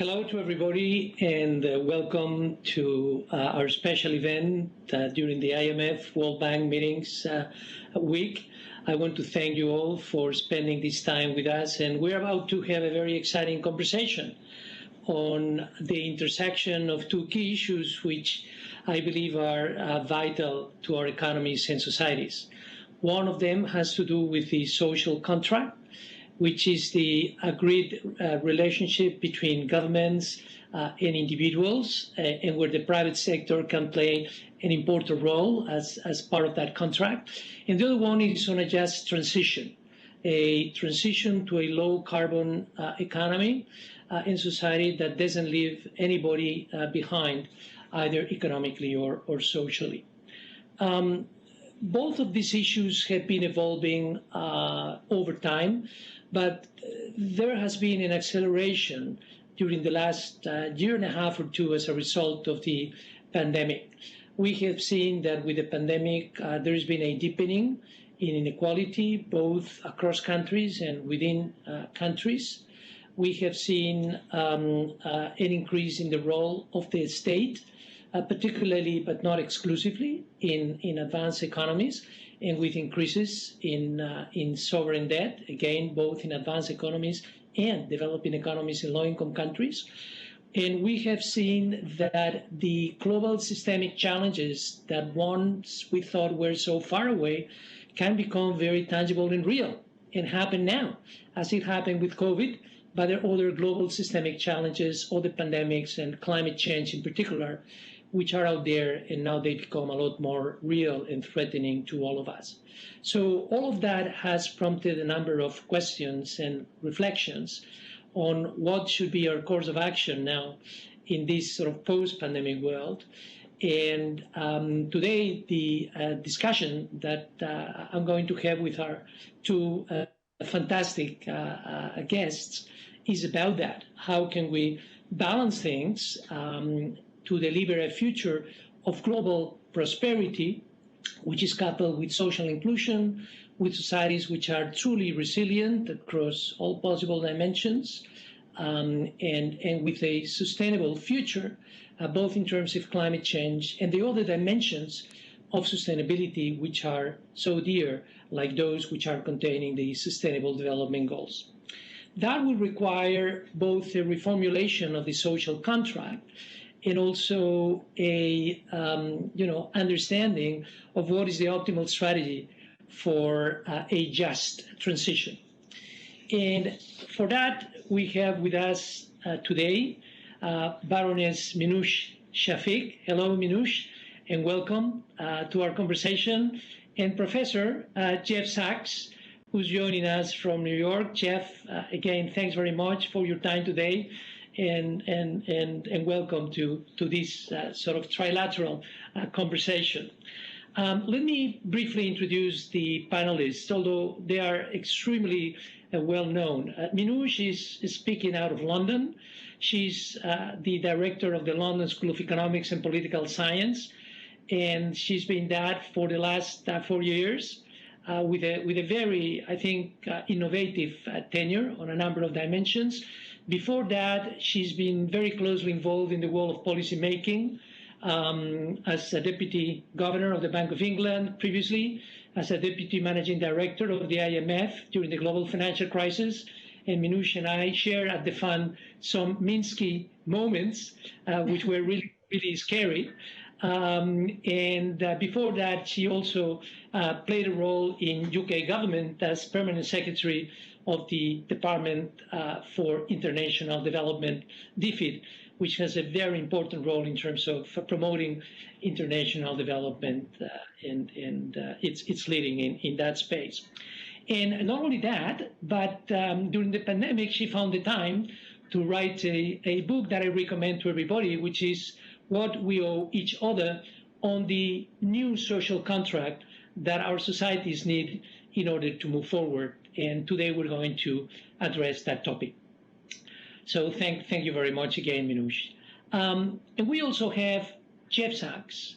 Hello to everybody, and welcome to our special event during the IMF World Bank meetings week. I want to thank you all for spending this time with us, and we're about to have a very exciting conversation on the intersection of two key issues which I believe are vital to our economies and societies. One of them has to do with the social contract, which is the agreed relationship between governments and individuals, and where the private sector can play an important role as part of that contract. And the other one is on a just transition, a transition to a low carbon economy in society that doesn't leave anybody behind, either economically or socially. Both of these issues have been evolving over time, but there has been an acceleration during the last year and a half or two as a result of the pandemic. We have seen that with the pandemic, there has been a deepening in inequality, both across countries and within countries. We have seen an increase in the role of the state, particularly but not exclusively in advanced economies, and with increases in sovereign debt, again, both in advanced economies and developing economies in low-income countries. And we have seen that the global systemic challenges that once we thought were so far away can become very tangible and real and happen now, as it happened with COVID, but there are other global systemic challenges, other pandemics and climate change in particular, which are out there, and now they become a lot more real and threatening to all of us. So all of that has prompted a number of questions and reflections on what should be our course of action now in this sort of post-pandemic world. And today, the discussion that I'm going to have with our two fantastic guests is about that. How can we balance things to deliver a future of global prosperity, which is coupled with social inclusion, with societies which are truly resilient across all possible dimensions, and with a sustainable future, both in terms of climate change and the other dimensions of sustainability, which are so dear, like those which are contained in the Sustainable Development Goals. That will require both a reformulation of the social contract and also a understanding of what is the optimal strategy for a just transition. And for that, we have with us today Baroness Minouche Shafik. Hello, Minouche, and welcome to our conversation. And Professor Jeff Sachs, who's joining us from New York. Jeff, again, thanks very much for your time today. And welcome to this sort of trilateral conversation. Let me briefly introduce the panelists, although they are extremely well known. Minouche is speaking out of London. She's the director of the London School of Economics and Political Science, and she's been that for the last 4 years with a very, I think, innovative tenure on a number of dimensions. Before that, she's been very closely involved in the world of policy making as a deputy governor of the Bank of England, previously as a deputy managing director of the IMF during the global financial crisis. And Minouche and I share at the fund some Minsky moments, which were really, really scary. Before that, she also played a role in UK government as permanent secretary of the Department for International Development, DFID, which has a very important role in terms of promoting international development, and it's leading in that space. And not only that, but during the pandemic, she found the time to write a book that I recommend to everybody, which is What We Owe Each Other on the new social contract that our societies need in order to move forward. And today we're going to address that topic. So thank you very much again, Minouche. And we also have Jeff Sachs.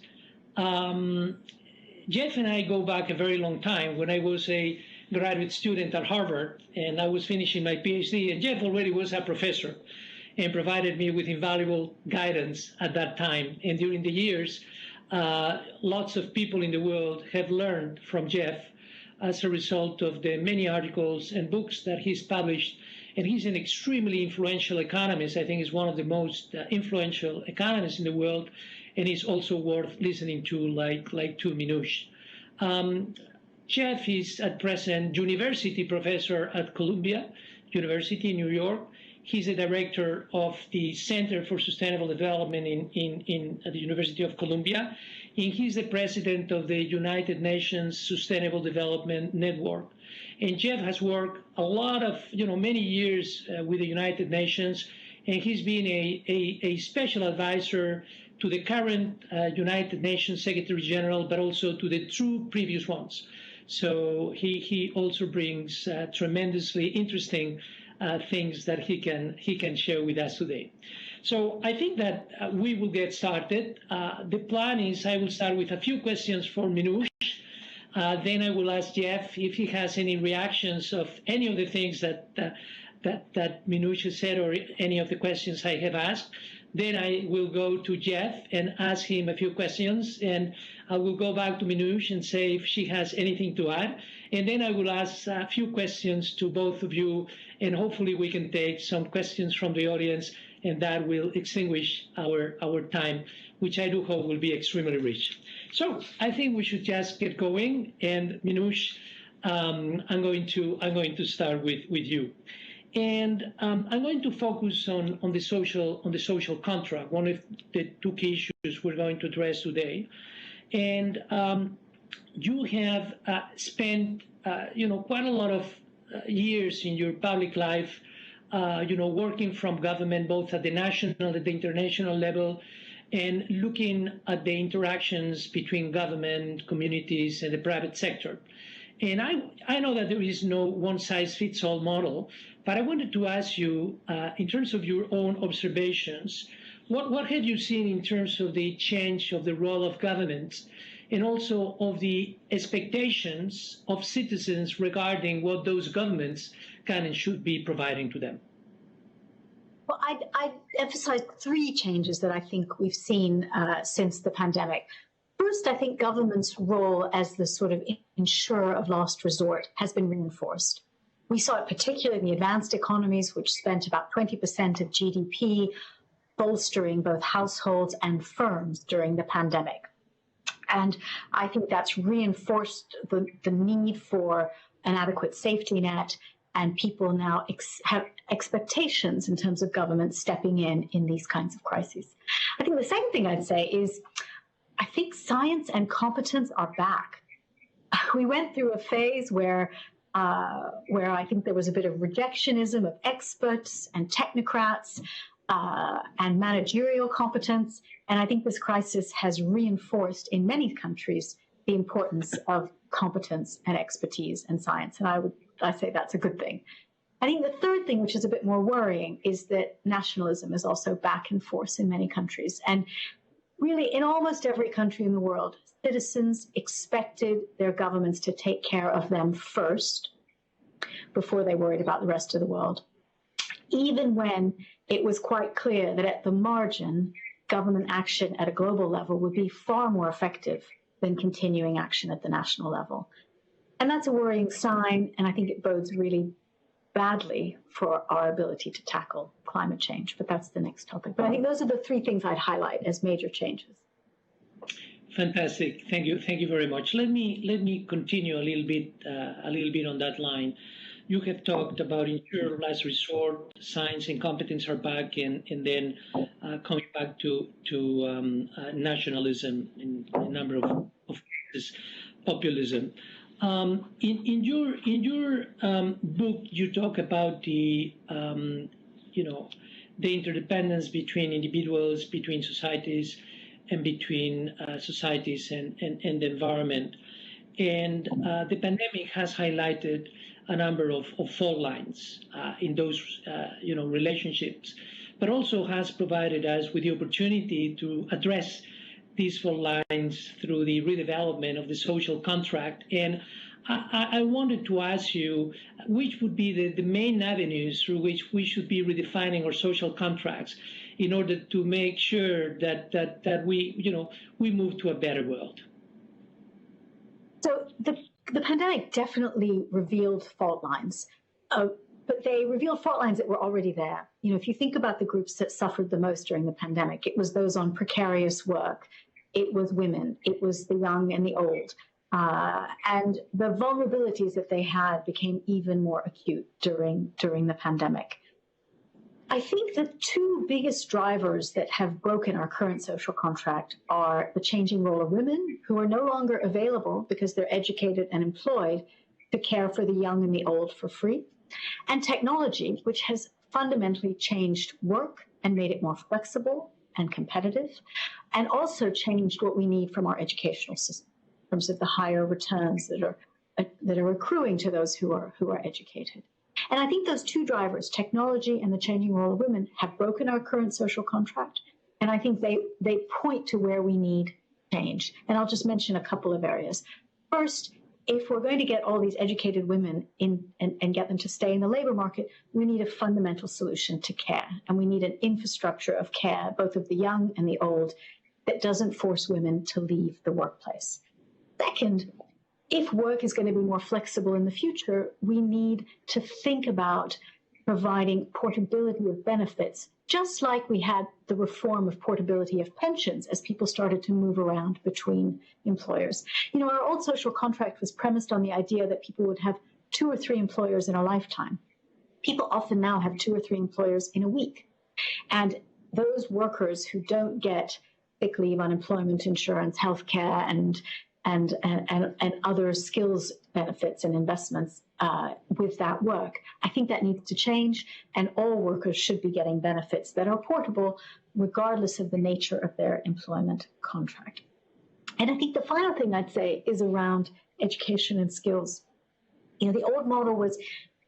Jeff and I go back a very long time. When I was a graduate student at Harvard and I was finishing my PhD, and Jeff already was a professor. and provided me with invaluable guidance at that time. And during the years, lots of people in the world have learned from Jeff as a result of the many articles and books that he's published. And he's an extremely influential economist. I think he's one of the most influential economists in the world, and he's also worth listening to, like to Minouche. Jeff is at present university professor at Columbia University in New York. He's a director of the Center for Sustainable Development at the University of Columbia, and he's the president of the United Nations Sustainable Development Network. And Jeff has worked a lot of, many years with the United Nations, and he's been a special advisor to the current United Nations Secretary General, but also to the two previous ones. So he also brings tremendously interesting things that he can share with us today. So I think that we will get started. The plan is I will start with a few questions for Minouche. Then I will ask Jeff if he has any reactions of any of the things that Minouche has said or any of the questions I have asked. Then I will go to Jeff and ask him a few questions, and I will go back to Minouche and say if she has anything to add. And then I will ask a few questions to both of you, and hopefully we can take some questions from the audience, and that will extinguish our time, which I do hope will be extremely rich. So I think we should just get going. And Minouche, I'm going to start with you. And I'm going to focus on the social contract, one of the two key issues we're going to address today. And you have spent quite a lot of years in your public life, working from government both at the national and the international level, and looking at the interactions between government, communities, and the private sector. And I know that there is no one-size-fits-all model, but I wanted to ask you, in terms of your own observations, what have you seen in terms of the change of the role of governments and also of the expectations of citizens regarding what those governments can and should be providing to them? Well, I'd emphasize three changes that I think we've seen since the pandemic. First, I think government's role as the sort of insurer of last resort has been reinforced. We saw it particularly in the advanced economies, which spent about 20% of GDP bolstering both households and firms during the pandemic. And I think that's reinforced the need for an adequate safety net, and people now have expectations in terms of government stepping in these kinds of crises. I think the second thing I'd say is I think science and competence are back. We went through a phase where I think there was a bit of rejectionism of experts and technocrats and managerial competence. And I think this crisis has reinforced in many countries the importance of competence and expertise and science. And I say that's a good thing. I think the third thing, which is a bit more worrying, is that nationalism is also back in force in many countries. And really, in almost every country in the world, citizens expected their governments to take care of them first before they worried about the rest of the world, even when it was quite clear that at the margin, government action at a global level would be far more effective than continuing action at the national level. And that's a worrying sign, and I think it bodes really badly for our ability to tackle climate change. But that's the next topic. But I think those are the three things I'd highlight as major changes. Fantastic. Thank you very much. Let me continue a little bit on that line. You have talked about insurer of last resort, science and competence are back, and then coming back to nationalism in a number of cases, populism. In your book, you talk about the interdependence between individuals, between societies, and between societies and the environment. And the pandemic has highlighted a number of fault lines in those relationships, but also has provided us with the opportunity to address these fault lines through the redevelopment of the social contract. And I wanted to ask you which would be the main avenues through which we should be redefining our social contracts in order to make sure that we move to a better world. So the pandemic definitely revealed fault lines, but they revealed fault lines that were already there. If you think about the groups that suffered the most during the pandemic, it was those on precarious work, it was women, it was the young and the old. And the vulnerabilities that they had became even more acute during the pandemic. I think the two biggest drivers that have broken our current social contract are the changing role of women, who are no longer available because they're educated and employed to care for the young and the old for free, and technology, which has fundamentally changed work and made it more flexible and competitive, and also changed what we need from our educational system in terms of the higher returns that are accruing to those who are educated. And I think those two drivers, technology and the changing role of women, have broken our current social contract. And I think they point to where we need change. And I'll just mention a couple of areas. First, if we're going to get all these educated women in and get them to stay in the labor market, we need a fundamental solution to care. And we need an infrastructure of care, both of the young and the old, that doesn't force women to leave the workplace. Second, if work is going to be more flexible in the future, we need to think about providing portability of benefits, just like we had the reform of portability of pensions as people started to move around between employers. Our old social contract was premised on the idea that people would have 2 or 3 employers in a lifetime. People often now have 2 or 3 employers in a week. And those workers who don't get sick leave, unemployment insurance, healthcare, and other skills benefits and investments with that work. I think that needs to change, and all workers should be getting benefits that are portable regardless of the nature of their employment contract. And I think the final thing I'd say is around education and skills. The old model was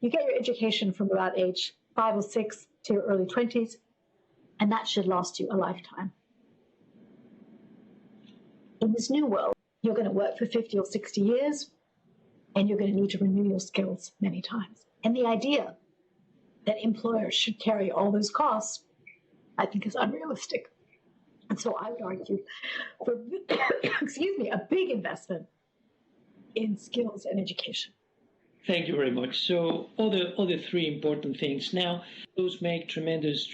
you get your education from about age 5 or 6 to your early 20s, and that should last you a lifetime. In this new world, you're going to work for 50 or 60 years, and you're going to need to renew your skills many times. And the idea that employers should carry all those costs, I think, is unrealistic. And so I would argue for, a big investment in skills and education. Thank you very much. So all the 3 important things. Now, those make tremendous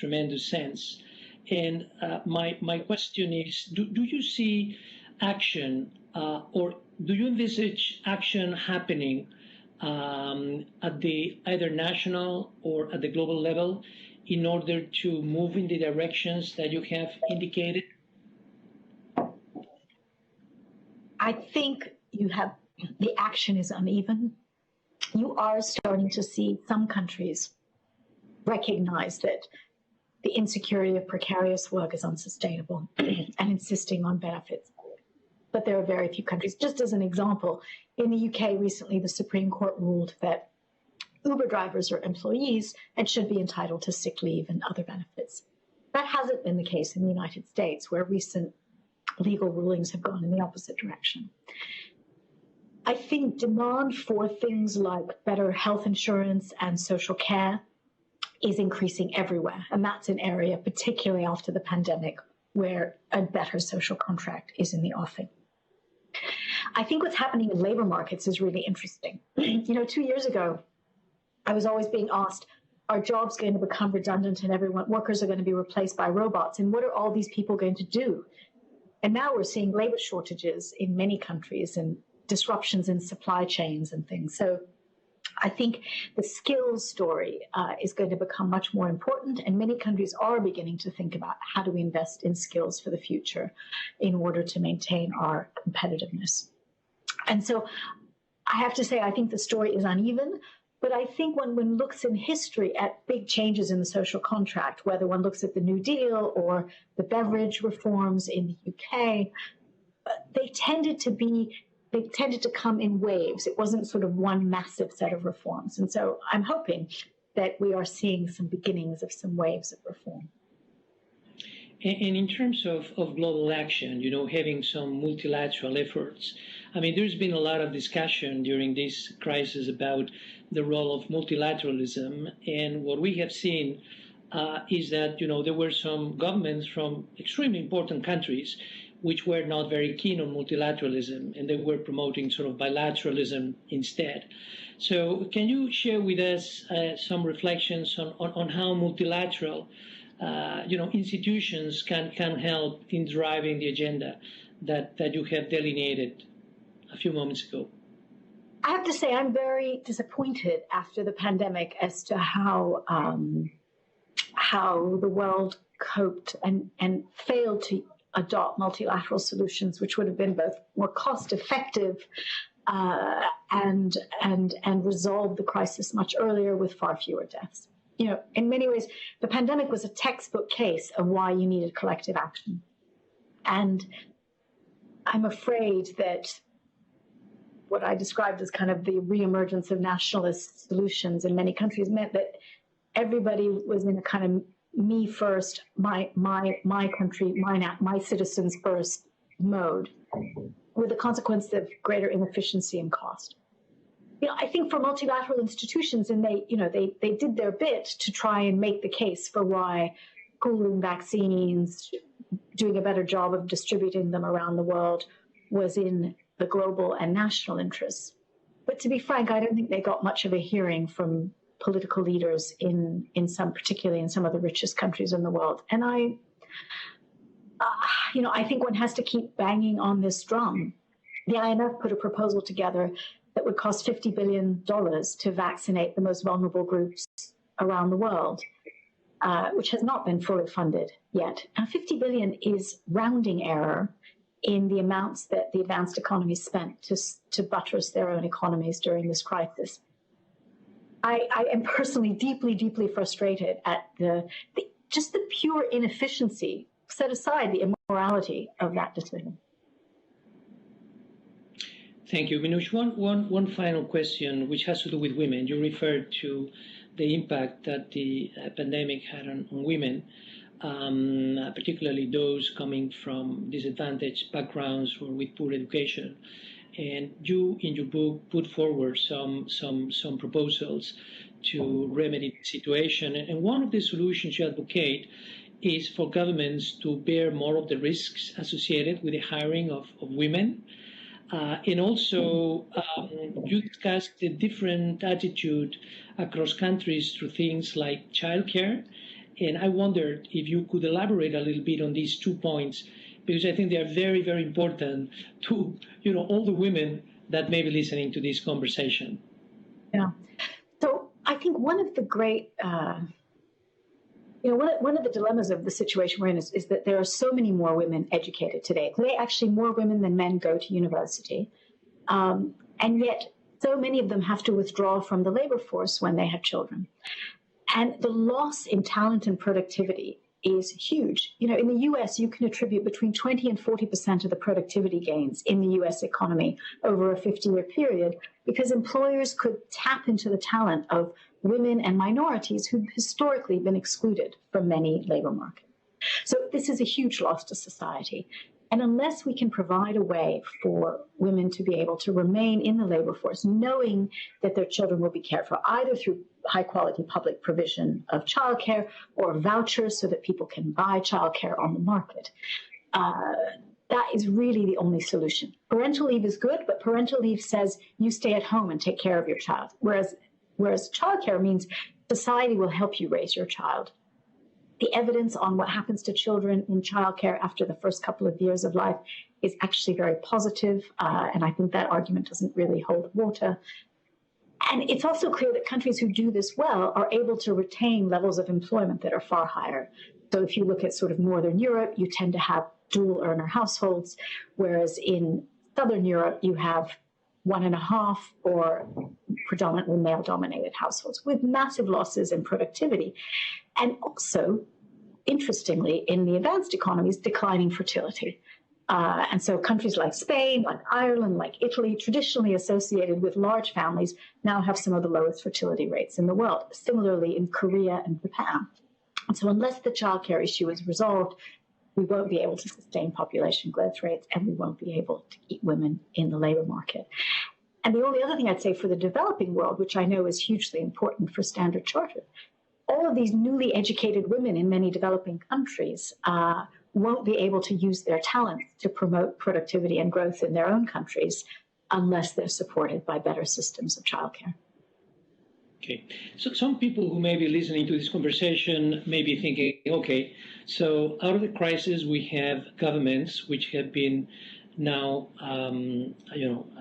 sense. And my question is, do you see action or do you envisage action happening at the either national or at the global level in order to move in the directions that you have indicated? I think the action is uneven. You are starting to see some countries recognize that the insecurity of precarious work is unsustainable and insisting on benefits. But there are very few countries. Just as an example, in the UK recently, the Supreme Court ruled that Uber drivers are employees and should be entitled to sick leave and other benefits. That hasn't been the case in the United States, where recent legal rulings have gone in the opposite direction. I think demand for things like better health insurance and social care is increasing everywhere. And that's an area, particularly after the pandemic, where a better social contract is in the offing. I think what's happening in labor markets is really interesting. 2 years ago, I was always being asked, are jobs going to become redundant and workers are going to be replaced by robots? And what are all these people going to do? And now we're seeing labor shortages in many countries and disruptions in supply chains and things. So I think the skills story is going to become much more important, and many countries are beginning to think about how do we invest in skills for the future in order to maintain our competitiveness. And so I have to say, I think the story is uneven, but I think when one looks in history at big changes in the social contract, whether one looks at the New Deal or the beverage reforms in the UK, they tended to come in waves. It wasn't sort of one massive set of reforms. And so I'm hoping that we are seeing some beginnings of some waves of reform. And in terms of global action, having some multilateral efforts, I mean, there's been a lot of discussion during this crisis about the role of multilateralism. And what we have seen is that, there were some governments from extremely important countries which were not very keen on multilateralism, and they were promoting sort of bilateralism instead. So can you share with us some reflections on how multilateral institutions can help in driving the agenda that you have delineated a few moments ago? I have to say I'm very disappointed after the pandemic as to how the world coped and failed to adopt multilateral solutions, which would have been both more cost effective and resolve the crisis much earlier with far fewer deaths. In many ways, the pandemic was a textbook case of why you needed collective action. And I'm afraid that what I described as kind of the reemergence of nationalist solutions in many countries meant that everybody was in a kind of me first, my country, my citizens first mode, with the consequence of greater inefficiency and cost. I think for multilateral institutions, and they did their bit to try and make the case for why pooling vaccines, doing a better job of distributing them around the world was in the global and national interests. But to be frank, I don't think they got much of a hearing from political leaders particularly in some of the richest countries in the world. And I think one has to keep banging on this drum. The IMF put a proposal together that would cost $50 billion to vaccinate the most vulnerable groups around the world, which has not been fully funded yet. And $50 billion is rounding error in the amounts that the advanced economies spent to buttress their own economies during this crisis. I am personally deeply, deeply frustrated at just the pure inefficiency, set aside the immorality of that decision. Thank you. Minouche, one final question, which has to do with women. You referred to the impact that the pandemic had on women, particularly those coming from disadvantaged backgrounds or with poor education. And you, in your book, put forward some proposals to remedy the situation. And one of the solutions you advocate is for governments to bear more of the risks associated with the hiring of women. And also, you discussed the different attitude across countries through things like childcare. And I wondered if you could elaborate a little bit on these 2 points, because I think they are very, very important to all the women that may be listening to this conversation. Yeah. So I think one of the great, one of the dilemmas of the situation we're in is that there are so many more women educated today. Today, actually, more women than men go to university. And yet, so many of them have to withdraw from the labor force when they have children. And the loss in talent and productivity is huge. In the US, you can attribute between 20 and 40% of the productivity gains in the US economy over a 50-year period because employers could tap into the talent of women and minorities who've historically been excluded from many labor markets. So this is a huge loss to society. And unless we can provide a way for women to be able to remain in the labor force, knowing that their children will be cared for, either through high-quality public provision of childcare or vouchers so that people can buy childcare on the market, that is really the only solution. Parental leave is good, but parental leave says you stay at home and take care of your child, whereas childcare means society will help you raise your child. The evidence on what happens to children in childcare after the first couple of years of life is actually very positive, and I think that argument doesn't really hold water. And it's also clear that countries who do this well are able to retain levels of employment that are far higher. So if you look at sort of Northern Europe, you tend to have dual earner households, whereas in Southern Europe, you have 1.5 or predominantly male-dominated households with massive losses in productivity. And also, interestingly, in the advanced economies, declining fertility. And so countries like Spain, like Ireland, like Italy, traditionally associated with large families, now have some of the lowest fertility rates in the world. Similarly, in Korea and Japan. And so unless the childcare issue is resolved, we won't be able to sustain population growth rates, and we won't be able to keep women in the labor market. And the only other thing I'd say for the developing world, which I know is hugely important for Standard Chartered, all of these newly educated women in many developing countries won't be able to use their talents to promote productivity and growth in their own countries unless they're supported by better systems of childcare. Okay, so some people who may be listening to this conversation may be thinking, okay, so out of the crisis we have governments which have been now,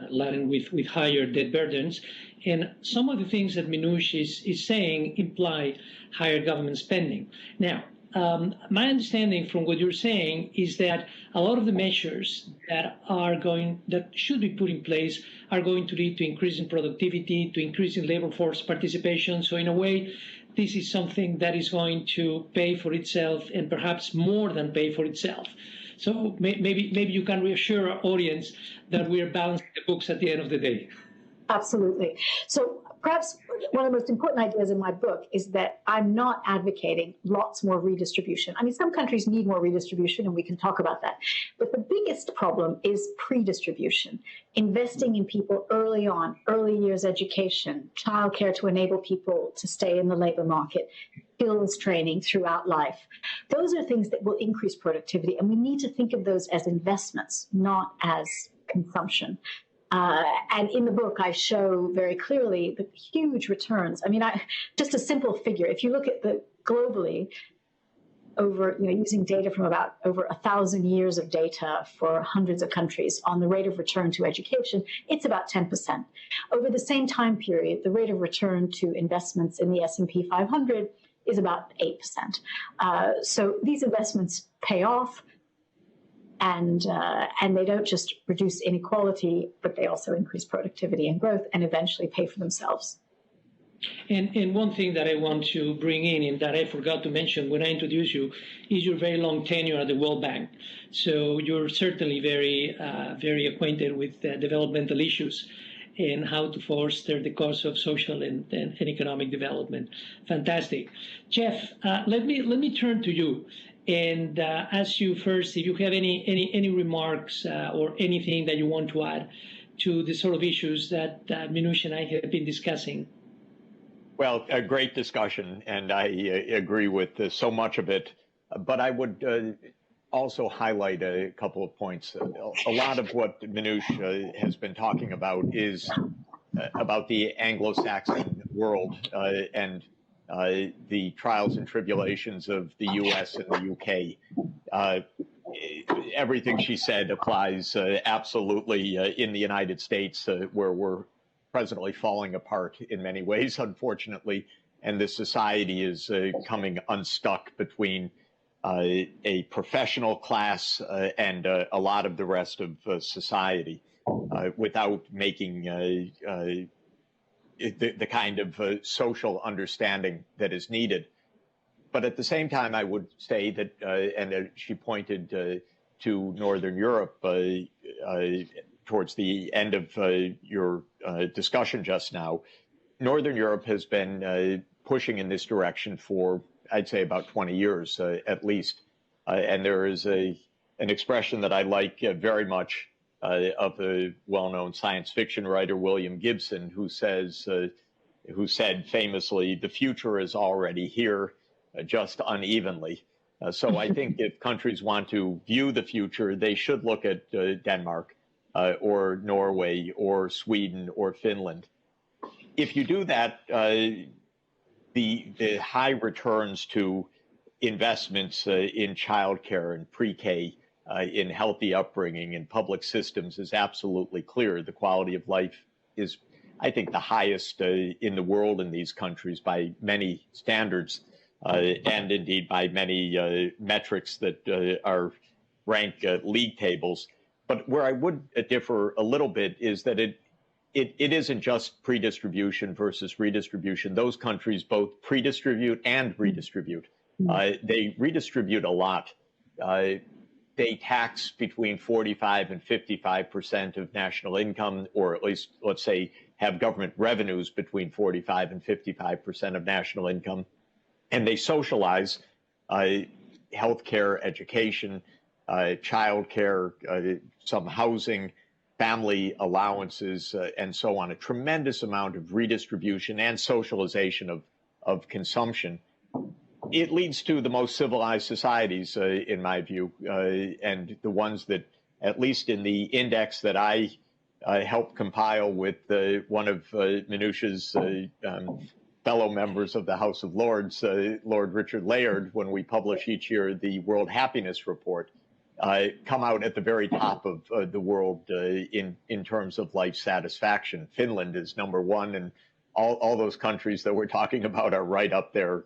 laden with higher debt burdens, and some of the things that Minouche is saying imply higher government spending. Now, my understanding from what you're saying is that a lot of the measures that should be put in place are going to lead to increasing productivity, to increasing labor force participation. So in a way, this is something that is going to pay for itself, and perhaps more than pay for itself. So maybe you can reassure our audience that we are balancing the books at the end of the day. Absolutely. So perhaps one of the most important ideas in my book is that I'm not advocating lots more redistribution. I mean, some countries need more redistribution, and we can talk about that. But the biggest problem is pre-distribution, investing in people early on, early years education, childcare to enable people to stay in the labor market, skills training throughout life. Those are things that will increase productivity, and we need to think of those as investments, not as consumption. And in the book, I show very clearly the huge returns. I mean, just a simple figure. If you look at globally, using data from about over 1,000 years of data for hundreds of countries on the rate of return to education, it's about 10%. Over the same time period, the rate of return to investments in the S&P 500 is about 8%. So these investments pay off. And they don't just reduce inequality, but they also increase productivity and growth and eventually pay for themselves. And one thing that I want to bring in and that I forgot to mention when I introduced you is your very long tenure at the World Bank. So you're certainly very, very acquainted with developmental issues and how to foster the cause of social and economic development. Fantastic. Jeff, let me turn to you and ask you first if you have any remarks or anything that you want to add to the sort of issues that Minouche and I have been discussing. Well, a great discussion, and I agree with so much of it. But I would also highlight a couple of points. A lot of what Minouche has been talking about is about the Anglo-Saxon world and the trials and tribulations of the U.S. and the UK. Everything she said applies absolutely in the United States, where we're presently falling apart in many ways, unfortunately, and the society is coming unstuck between a professional class and a lot of the rest of society without making the kind of social understanding that is needed. But at the same time, I would say that, and she pointed to Northern Europe towards the end of your discussion just now. Northern Europe has been pushing in this direction for, I'd say, about 20 years at least. And there is an expression that I like very much of the well-known science fiction writer William Gibson, who said famously, "The future is already here, just unevenly." So I think if countries want to view the future, they should look at Denmark or Norway or Sweden or Finland. If you do that, the high returns to investments in childcare and pre-K, in healthy upbringing and public systems is absolutely clear. The quality of life is, I think, the highest in the world in these countries by many standards, and indeed by many metrics that are rank league tables. But where I would differ a little bit is that it isn't just pre-distribution versus redistribution. Those countries both pre-distribute and redistribute. They redistribute a lot. They tax between 45 and 55% of national income, or at least, let's say, have government revenues between 45 and 55% of national income. And they socialize healthcare, education, childcare, some housing, family allowances, and so on. A tremendous amount of redistribution and socialization of consumption. It leads to the most civilized societies, in my view, and the ones that, at least in the index that I helped compile with one of Minouche's fellow members of the House of Lords, Lord Richard Layard, when we publish each year the World Happiness Report, come out at the very top of the world in terms of life satisfaction. Finland is #1, and all those countries that we're talking about are right up there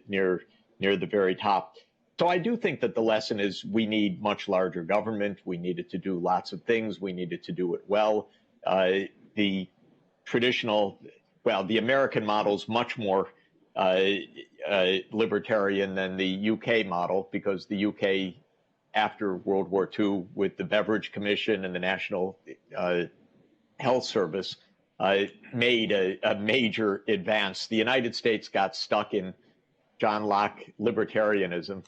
near the very top. So I do think that the lesson is we need much larger government. We needed to do lots of things. We needed to do it well. The traditional, well, the American model is much more libertarian than the UK model, because the UK, after World War II, with the Beveridge Commission and the National Health Service, made a major advance. The United States got stuck in John Locke libertarianism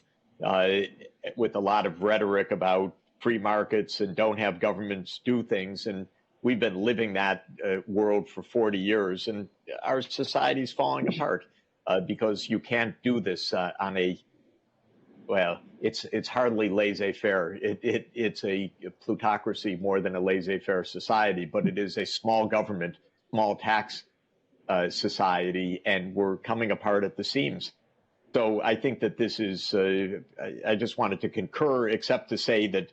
with a lot of rhetoric about free markets and don't have governments do things. And we've been living that world for 40 years, and our society's falling apart because you can't do this on a, well, it's hardly laissez-faire. It's a plutocracy more than a laissez-faire society, but it is a small government, small tax society, and we're coming apart at the seams. So I think that this is, I just wanted to concur, except to say that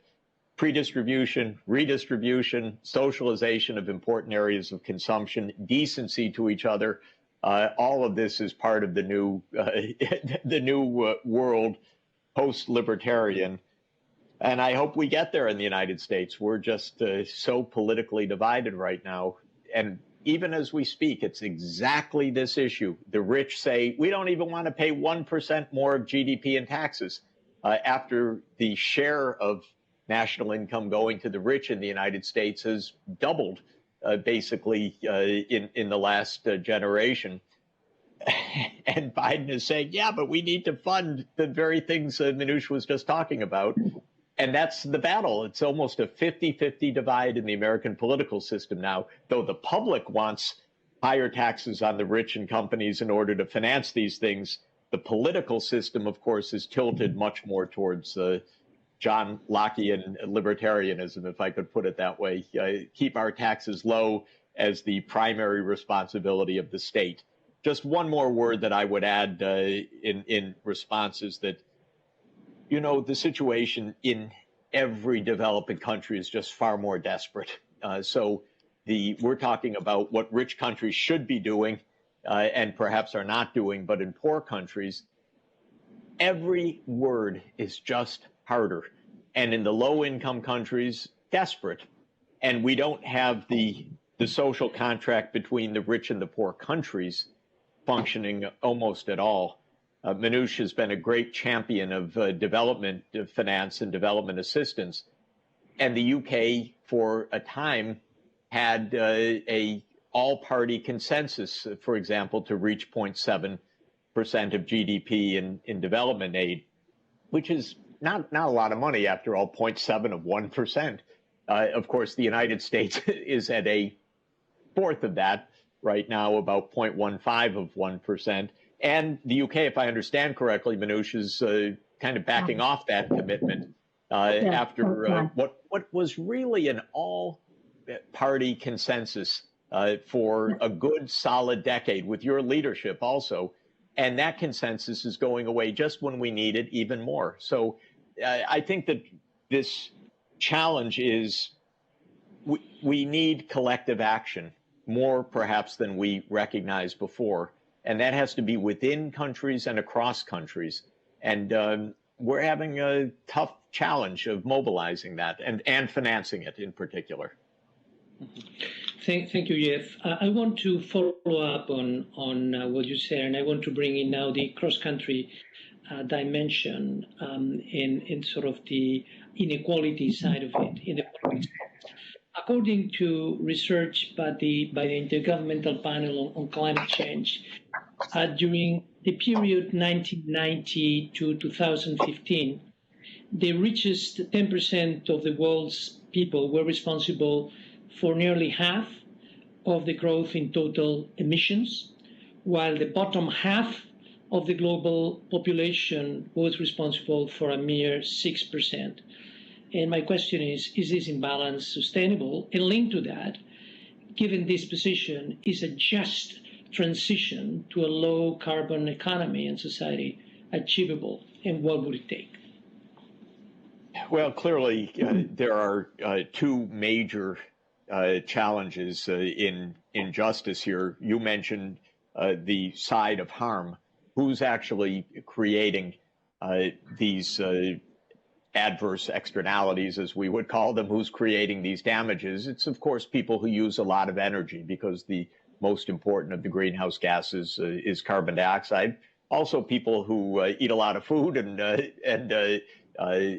predistribution, redistribution, socialization of important areas of consumption, decency to each other, all of this is part of the new, world post-libertarian. And I hope we get there in the United States. We're just so politically divided right now. And even as we speak, it's exactly this issue. The rich say, we don't even want to pay 1% more of GDP in taxes, after the share of national income going to the rich in the United States has doubled, basically, in the last generation. And Biden is saying, yeah, but we need to fund the very things Minouche was just talking about. And that's the battle. It's almost a 50-50 divide in the American political system now, though the public wants higher taxes on the rich and companies in order to finance these things. The political system, of course, is tilted much more towards John Lockean libertarianism, if I could put it that way. Keep our taxes low as the primary responsibility of the state. Just one more word that I would add in response is that, you know, the situation in every developing country is just far more desperate. So we're talking about what rich countries should be doing and perhaps are not doing, but in poor countries, every word is just harder. And in the low-income countries, desperate. And we don't have the social contract between the rich and the poor countries functioning almost at all. Minouche has been a great champion of development finance and development assistance. And the UK, for a time, had a all-party consensus, for example, to reach 0.7% of GDP in development aid, which is not a lot of money, after all, 0.7 of 1%. Of course, the United States is at a fourth of that right now, about 0.15 of 1%. And the UK, if I understand correctly, Minouche is kind of backing off that commitment after what was really an all-party consensus for a good, solid decade with your leadership also. And that consensus is going away just when we need it even more. So I think that this challenge is we need collective action, more perhaps than we recognized before. And that has to be within countries and across countries. And we're having a tough challenge of mobilizing that and financing it in particular. Thank you, Jeff. I want to follow up on what you said, and I want to bring in now the cross-country dimension in sort of the inequality side of it. In the according to research by the Intergovernmental Panel on Climate Change, during the period 1990 to 2015, the richest 10% of the world's people were responsible for nearly half of the growth in total emissions, while the bottom half of the global population was responsible for a mere 6%. And my question is this imbalance sustainable? And linked to that, given this position, is a just transition to a low carbon economy and society achievable, and what would it take? Well, clearly, there are two major challenges in justice here. You mentioned the side of harm. Who's actually creating these adverse externalities, as we would call them? Who's creating these damages? It's, of course, people who use a lot of energy, because the most important of the greenhouse gases is carbon dioxide. Also, people who eat a lot of food and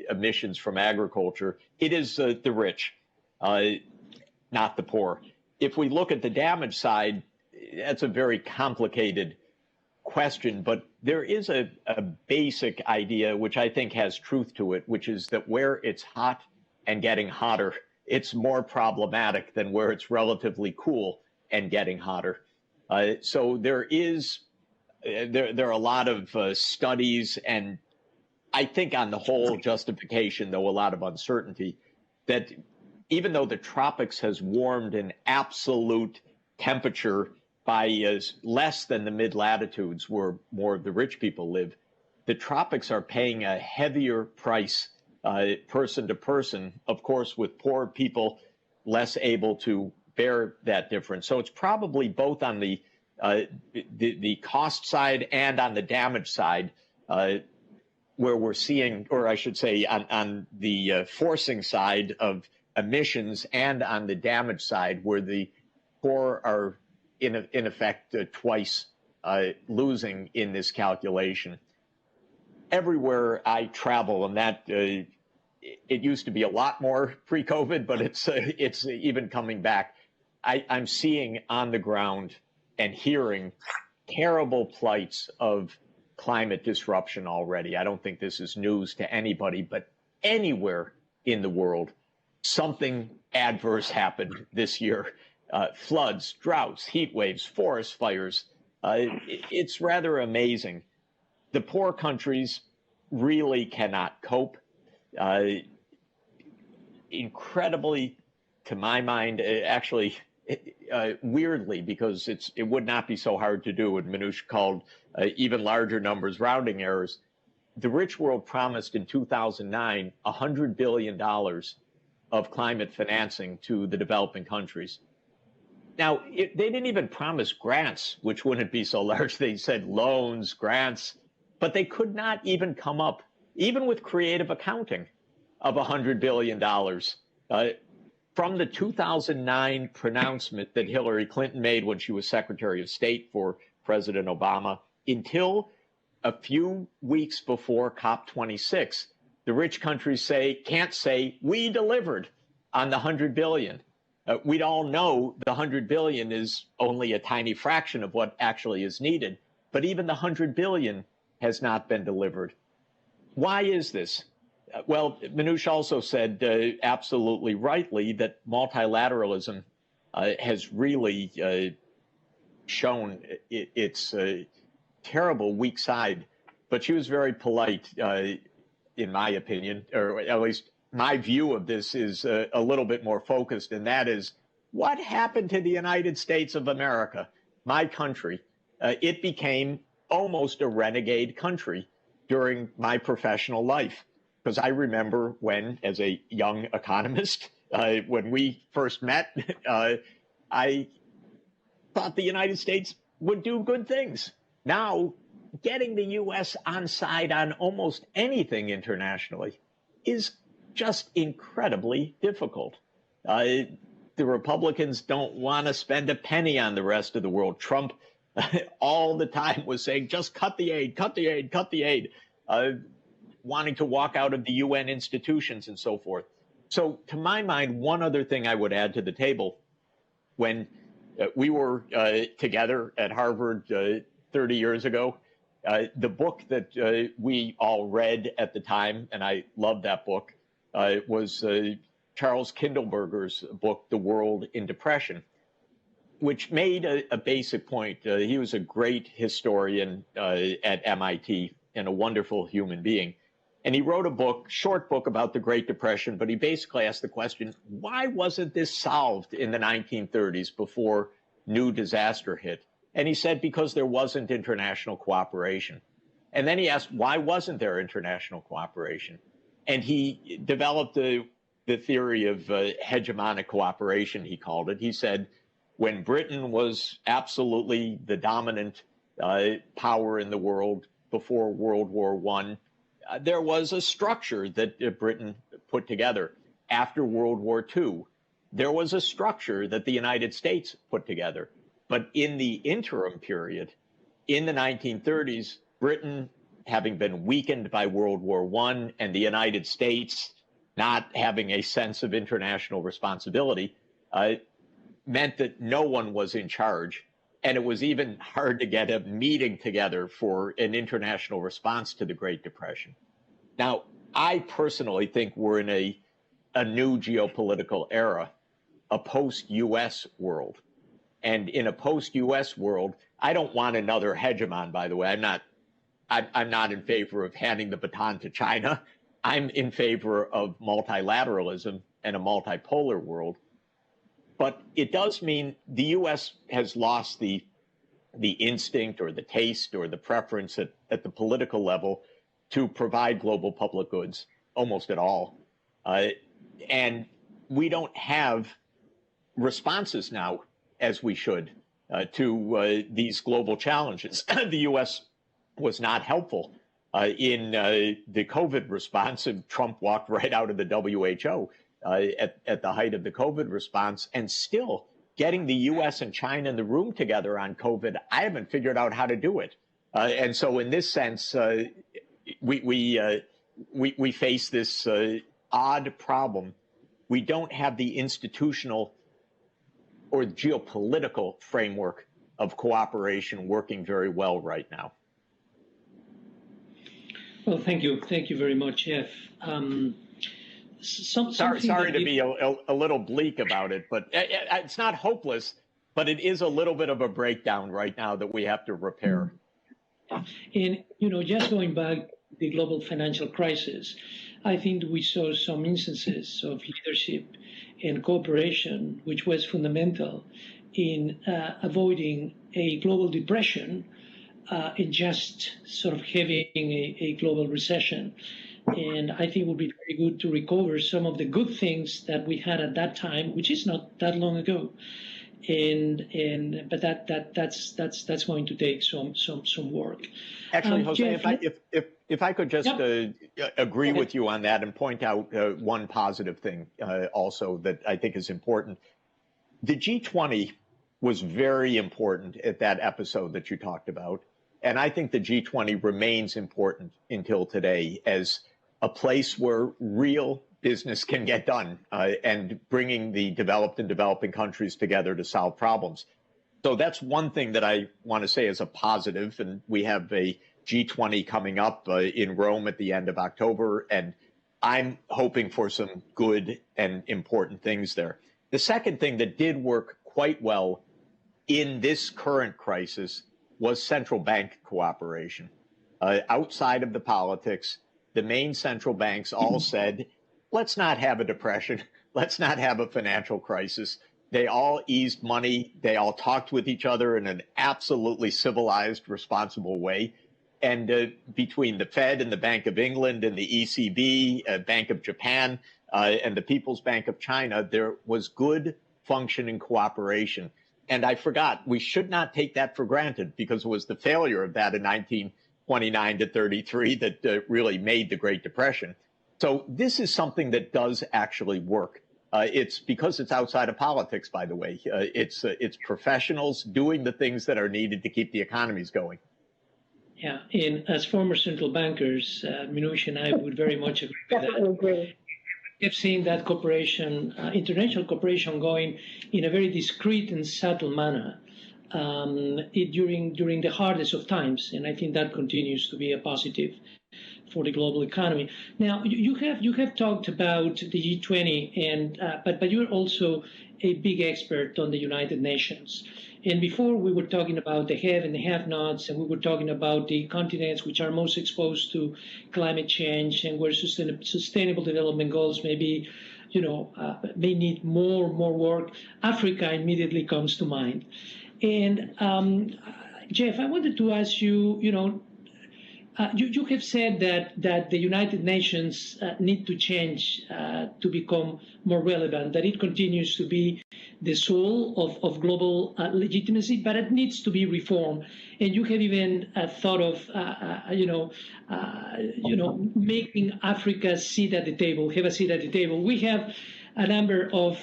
emissions from agriculture. It is the rich, not the poor. If we look at the damage side, that's a very complicated question, but there is a basic idea which I think has truth to it, which is that where it's hot and getting hotter, it's more problematic than where it's relatively cool and getting hotter. So there are a lot of studies, and I think on the whole justification, though a lot of uncertainty, that even though the tropics has warmed in absolute temperature by less than the mid-latitudes where more of the rich people live, the tropics are paying a heavier price person to person, of course, with poor people less able to bear that difference. So it's probably both on the cost side and on the damage side where we're seeing, or I should say on the forcing side of emissions and on the damage side where the poor are in effect twice losing in this calculation. Everywhere I travel, and that it used to be a lot more pre-COVID, but it's even coming back. I'm seeing on the ground and hearing terrible plights of climate disruption already. I don't think this is news to anybody, but anywhere in the world, something adverse happened this year. Floods, droughts, heat waves, forest fires. It's rather amazing. The poor countries really cannot cope. Incredibly, to my mind, actually, weirdly, because it would not be so hard to do, and Minouche called even larger numbers rounding errors. The rich world promised in 2009 $100 billion of climate financing to the developing countries. Now, they didn't even promise grants, which wouldn't be so large. They said loans, grants, but they could not even come up, even with creative accounting, of $100 billion. From the 2009 pronouncement that Hillary Clinton made when she was Secretary of State for President Obama until a few weeks before COP26, the rich countries can't say, we delivered on the $100 billion. We'd all know the $100 billion is only a tiny fraction of what actually is needed, but even the $100 billion has not been delivered. Why is this? Well, Minouche also said absolutely rightly that multilateralism has really shown its terrible weak side, but she was very polite, in my opinion, or at least my view of this is a little bit more focused, and that is, what happened to the United States of America, my country? It became almost a renegade country during my professional life, because I remember when, as a young economist, when we first met, I thought the United States would do good things. Now, getting the U.S. on side on almost anything internationally is just incredibly difficult. The Republicans don't want to spend a penny on the rest of the world. Trump all the time was saying, just cut the aid, cut the aid, cut the aid, wanting to walk out of the UN institutions and so forth. So to my mind, one other thing I would add to the table, when we were together at Harvard 30 years ago, The book that we all read at the time, and I loved that book, was Charles Kindleberger's book, The World in Depression, which made a basic point. He was a great historian at MIT and a wonderful human being. And he wrote a book, short book about the Great Depression, but he basically asked the question, why wasn't this solved in the 1930s before new disaster hit? And he said, because there wasn't international cooperation. And then he asked, why wasn't there international cooperation? And he developed the theory of hegemonic cooperation, he called it. He said, when Britain was absolutely the dominant power in the world before World War I, there was a structure that Britain put together. After World War II, there was a structure that the United States put together. But in the interim period, in the 1930s, Britain, having been weakened by World War I, and the United States not having a sense of international responsibility, meant that no one was in charge. And it was even hard to get a meeting together for an international response to the Great Depression. Now, I personally think we're in a new geopolitical era, a post-US world. And in a post-US world, I don't want another hegemon, by the way. I'm not in favor of handing the baton to China. I'm in favor of multilateralism and a multipolar world. But it does mean the U.S. has lost the instinct or the taste or the preference at the political level to provide global public goods almost at all. And we don't have responses now as we should to these global challenges. The U.S. was not helpful in the COVID response, and Trump walked right out of the WHO at the height of the COVID response, and still getting the U.S. and China in the room together on COVID, I haven't figured out how to do it. And so in this sense, we face this odd problem. We don't have the institutional or geopolitical framework of cooperation working very well right now. Well, thank you. Thank you very much, Jeff. Sorry to be a little bleak about it, but it's not hopeless, but it is a little bit of a breakdown right now that we have to repair. And, just going back to the global financial crisis, I think we saw some instances of leadership and cooperation, which was fundamental in avoiding a global depression and just sort of having a global recession. And I think it would be very good to recover some of the good things that we had at that time, which is not that long ago. But that's going to take some work. Actually, Jose, Jeff, if I could just agree with you on that and point out one positive thing also that I think is important. The G20 was very important at that episode that you talked about. And I think the G20 remains important until today as a place where real business can get done and bringing the developed and developing countries together to solve problems. So that's one thing that I want to say as a positive. And we have a G20 coming up in Rome at the end of October, and I'm hoping for some good and important things there. The second thing that did work quite well in this current crisis was central bank cooperation. Outside of the politics, the main central banks all said, let's not have a depression. Let's not have a financial crisis. They all eased money. They all talked with each other in an absolutely civilized, responsible way. And between the Fed and the Bank of England and the ECB, Bank of Japan, and the People's Bank of China, there was good functioning cooperation. And I forgot, we should not take that for granted, because it was the failure of that in 1929 to 33 that really made the Great Depression. So this is something that does actually work. It's because it's outside of politics, by the way. It's professionals doing the things that are needed to keep the economies going. Yeah, and as former central bankers, Minouche and I would very much agree with that. Agree. We've seen that cooperation, international cooperation, going in a very discreet and subtle manner. during the hardest of times, and I think that continues to be a positive for the global economy. Now, you have talked about the G20, and but you're also a big expert on the United Nations. And before we were talking about the have and the have-nots, and we were talking about the continents which are most exposed to climate change and where sustainable development goals may be, may need more work. Africa immediately comes to mind. And Jeff, I wanted to ask you, you have said that the United Nations need to change to become more relevant, that it continues to be the soul of global legitimacy, but it needs to be reformed. And you have even thought of, making Africa have a seat at the table. We have a number of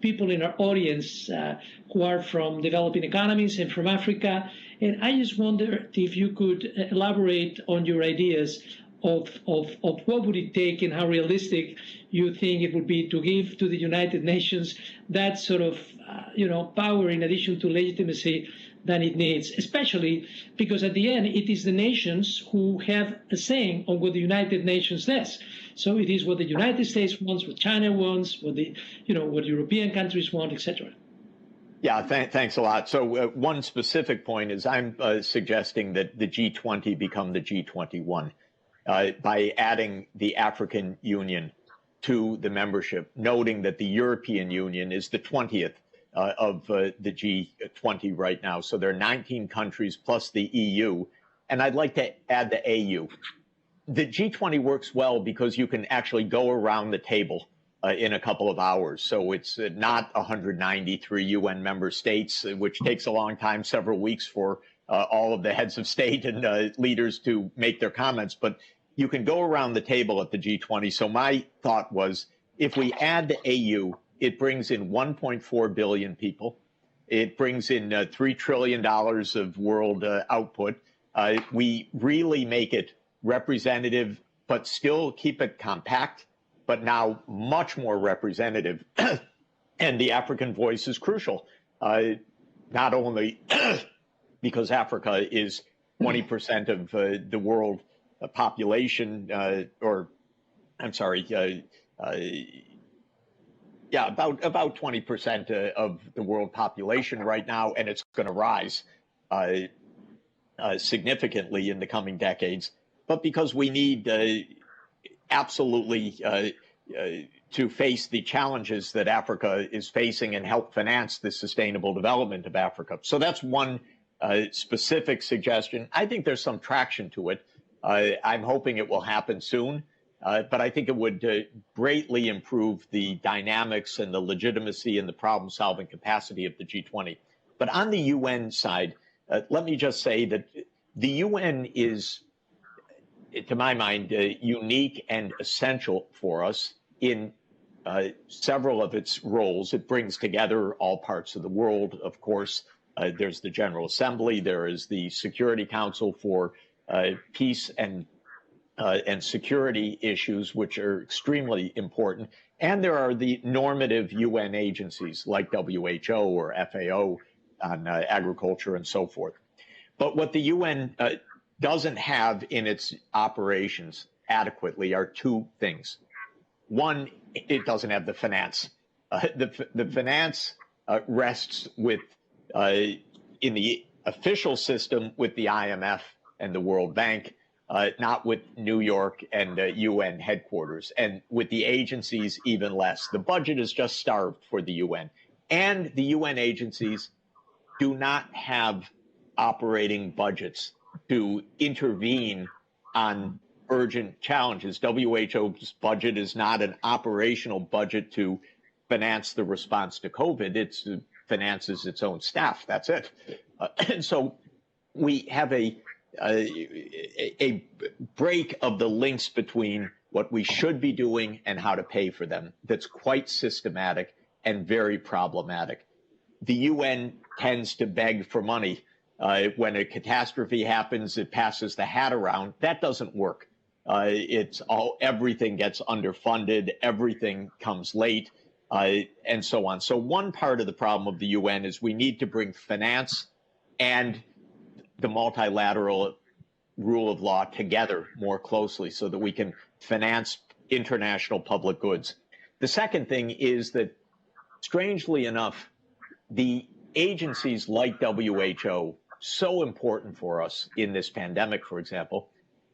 people in our audience who are from developing economies and from Africa. And I just wonder if you could elaborate on your ideas of what would it take and how realistic you think it would be to give to the United Nations that sort of power in addition to legitimacy that it needs, especially because at the end it is the nations who have a saying on what the United Nations does. So it is what the United States wants, what China wants, what what European countries want, etc. Yeah, thanks a lot. So one specific point is I'm suggesting that the G20 become the G21 by adding the African Union to the membership, noting that the European Union is the 20th of the G20 right now. So there are 19 countries plus the EU. And I'd like to add the AU. The G20 works well because you can actually go around the table in a couple of hours. So it's not 193 UN member states, which takes a long time, several weeks for all of the heads of state and leaders to make their comments. But you can go around the table at the G20. So my thought was, if we add the AU, it brings in 1.4 billion people. It brings in $3 trillion of world output. We really make it representative, but still keep it compact, but now much more representative. And the African voice is crucial, not only because Africa is 20% of the world population, about 20% of the world population right now, and it's going to rise significantly in the coming decades. But because we need absolutely to face the challenges that Africa is facing and help finance the sustainable development of Africa. So that's one specific suggestion. I think there's some traction to it. I'm hoping it will happen soon. But I think it would greatly improve the dynamics and the legitimacy and the problem-solving capacity of the G20. But on the UN side, let me just say that the UN is, to my mind, unique and essential for us in several of its roles. It brings together all parts of the world, of course. There's the General Assembly. There is the Security Council for peace and security issues, which are extremely important. And there are the normative UN agencies like WHO or FAO on agriculture and so forth. But what the UN doesn't have in its operations adequately are two things. One, it doesn't have the finance. The finance rests with, in the official system, with the IMF and the World Bank, not with New York and UN headquarters, and with the agencies even less. The budget is just starved for the UN. And the UN agencies do not have operating budgets to intervene on urgent challenges. WHO's budget is not an operational budget to finance the response to COVID. It finances its own staff. That's it. And so we have a break of the links between what we should be doing and how to pay for them that's quite systematic and very problematic. The UN tends to beg for money. When a catastrophe happens, it passes the hat around. That doesn't work. Everything gets underfunded, everything comes late. and so on. So one part of the problem of the UN is we need to bring finance and the multilateral rule of law together more closely so that we can finance international public goods. The second thing is that, strangely enough, the agencies like WHO, so important for us in this pandemic, for example,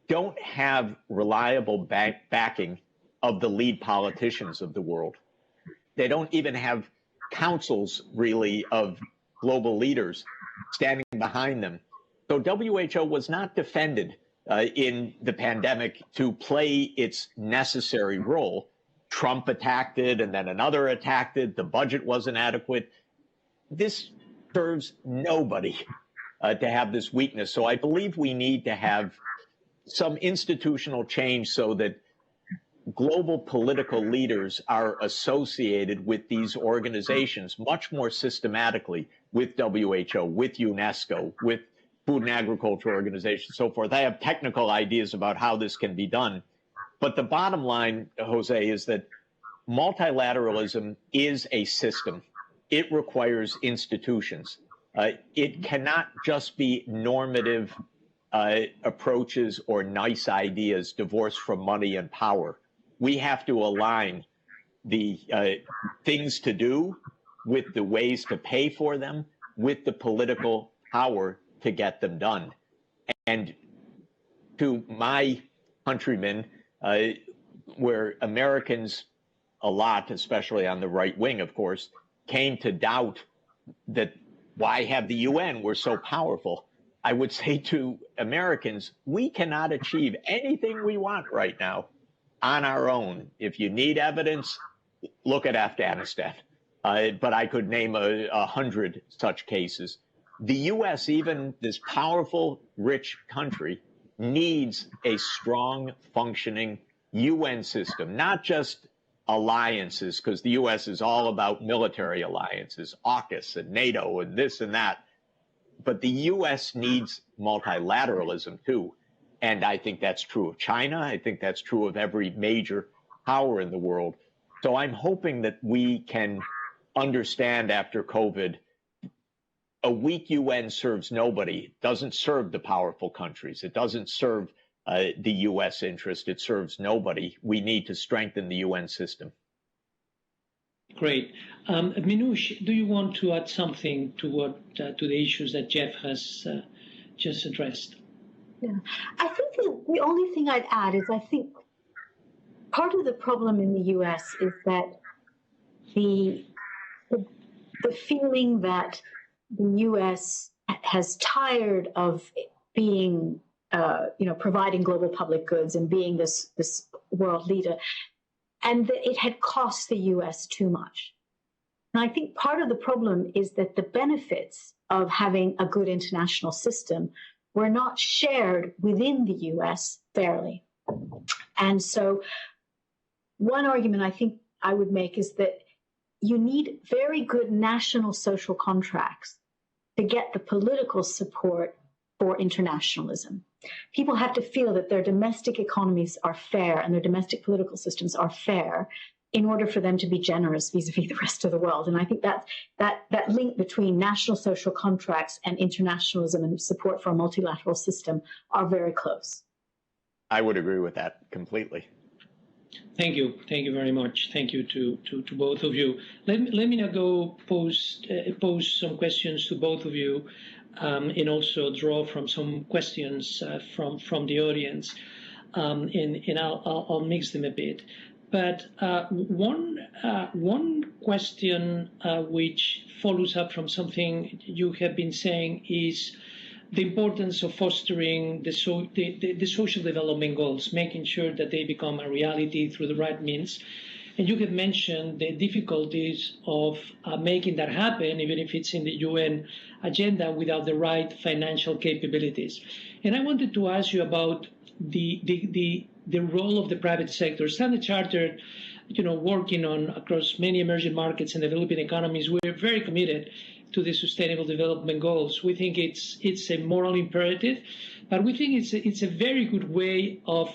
don't have reliable backing of the lead politicians of the world. They don't even have councils, really, of global leaders standing behind them. So WHO was not defended in the pandemic to play its necessary role. Trump attacked it, and then another attacked it. The budget wasn't adequate. This serves nobody to have this weakness. So I believe we need to have some institutional change so that global political leaders are associated with these organizations much more systematically, with WHO, with UNESCO, with Food and Agriculture Organization, so forth. I have technical ideas about how this can be done. But the bottom line, Jose, is that multilateralism is a system. It requires institutions. It cannot just be normative approaches or nice ideas divorced from money and power. We have to align the things to do with the ways to pay for them, with the political power to get them done. And to my countrymen, where Americans a lot, especially on the right wing, of course, came to doubt that why have the UN? We're so powerful. I would say to Americans, we cannot achieve anything we want right now on our own. If you need evidence, look at Afghanistan. But I could name 100 such cases. The U.S., even this powerful, rich country, needs a strong, functioning UN system, not just alliances, because the U.S. is all about military alliances, AUKUS and NATO and this and that. But the U.S. needs multilateralism, too. And I think that's true of China. I think that's true of every major power in the world. So I'm hoping that we can understand after COVID, a weak UN serves nobody. It doesn't serve the powerful countries. It doesn't serve the U.S. interest. It serves nobody. We need to strengthen the UN system. Great. Minouche, do you want to add something to what to the issues that Jeff has just addressed? Yeah, I think the only thing I'd add is I think part of the problem in the U.S. is that the feeling that the U.S. has tired of being, providing global public goods and being this world leader, and that it had cost the U.S. too much. And I think part of the problem is that the benefits of having a good international system were not shared within the U.S. fairly. And so one argument I think I would make is that you need very good national social contracts to get the political support for internationalism. People have to feel that their domestic economies are fair and their domestic political systems are fair in order for them to be generous vis-a-vis the rest of the world. And I think that link between national social contracts and internationalism and support for a multilateral system are very close. I would agree with that completely. Thank you. Thank you very much. Thank you to both of you. Let me now go pose some questions to both of you, and also draw from some questions from the audience, and I'll mix them a bit. But one question which follows up from something you have been saying is the importance of fostering the social development goals, making sure that they become a reality through the right means. And you have mentioned the difficulties of making that happen, even if it's in the UN agenda, without the right financial capabilities. And I wanted to ask you about the role of the private sector. Standard Chartered, working on across many emerging markets and developing economies, we're very committed to the Sustainable Development Goals. We think it's a moral imperative, but we think it's a very good way of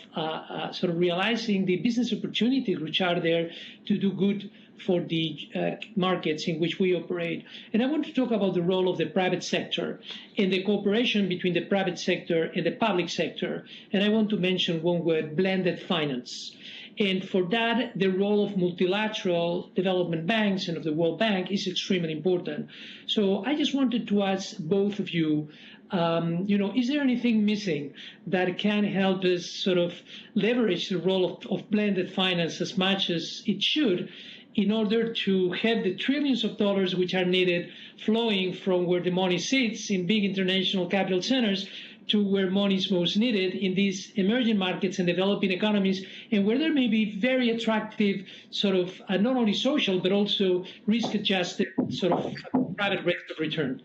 sort of realizing the business opportunities which are there to do good for the markets in which we operate. And I want to talk about the role of the private sector and the cooperation between the private sector and the public sector. And I want to mention one word: blended finance. And for that, the role of multilateral development banks and of the World Bank is extremely important. So I just wanted to ask both of you, is there anything missing that can help us sort of leverage the role of blended finance as much as it should, in order to have the trillions of dollars which are needed flowing from where the money sits in big international capital centers to where money is most needed in these emerging markets and developing economies, and where there may be very attractive sort of not only social but also risk-adjusted sort of private rates of return.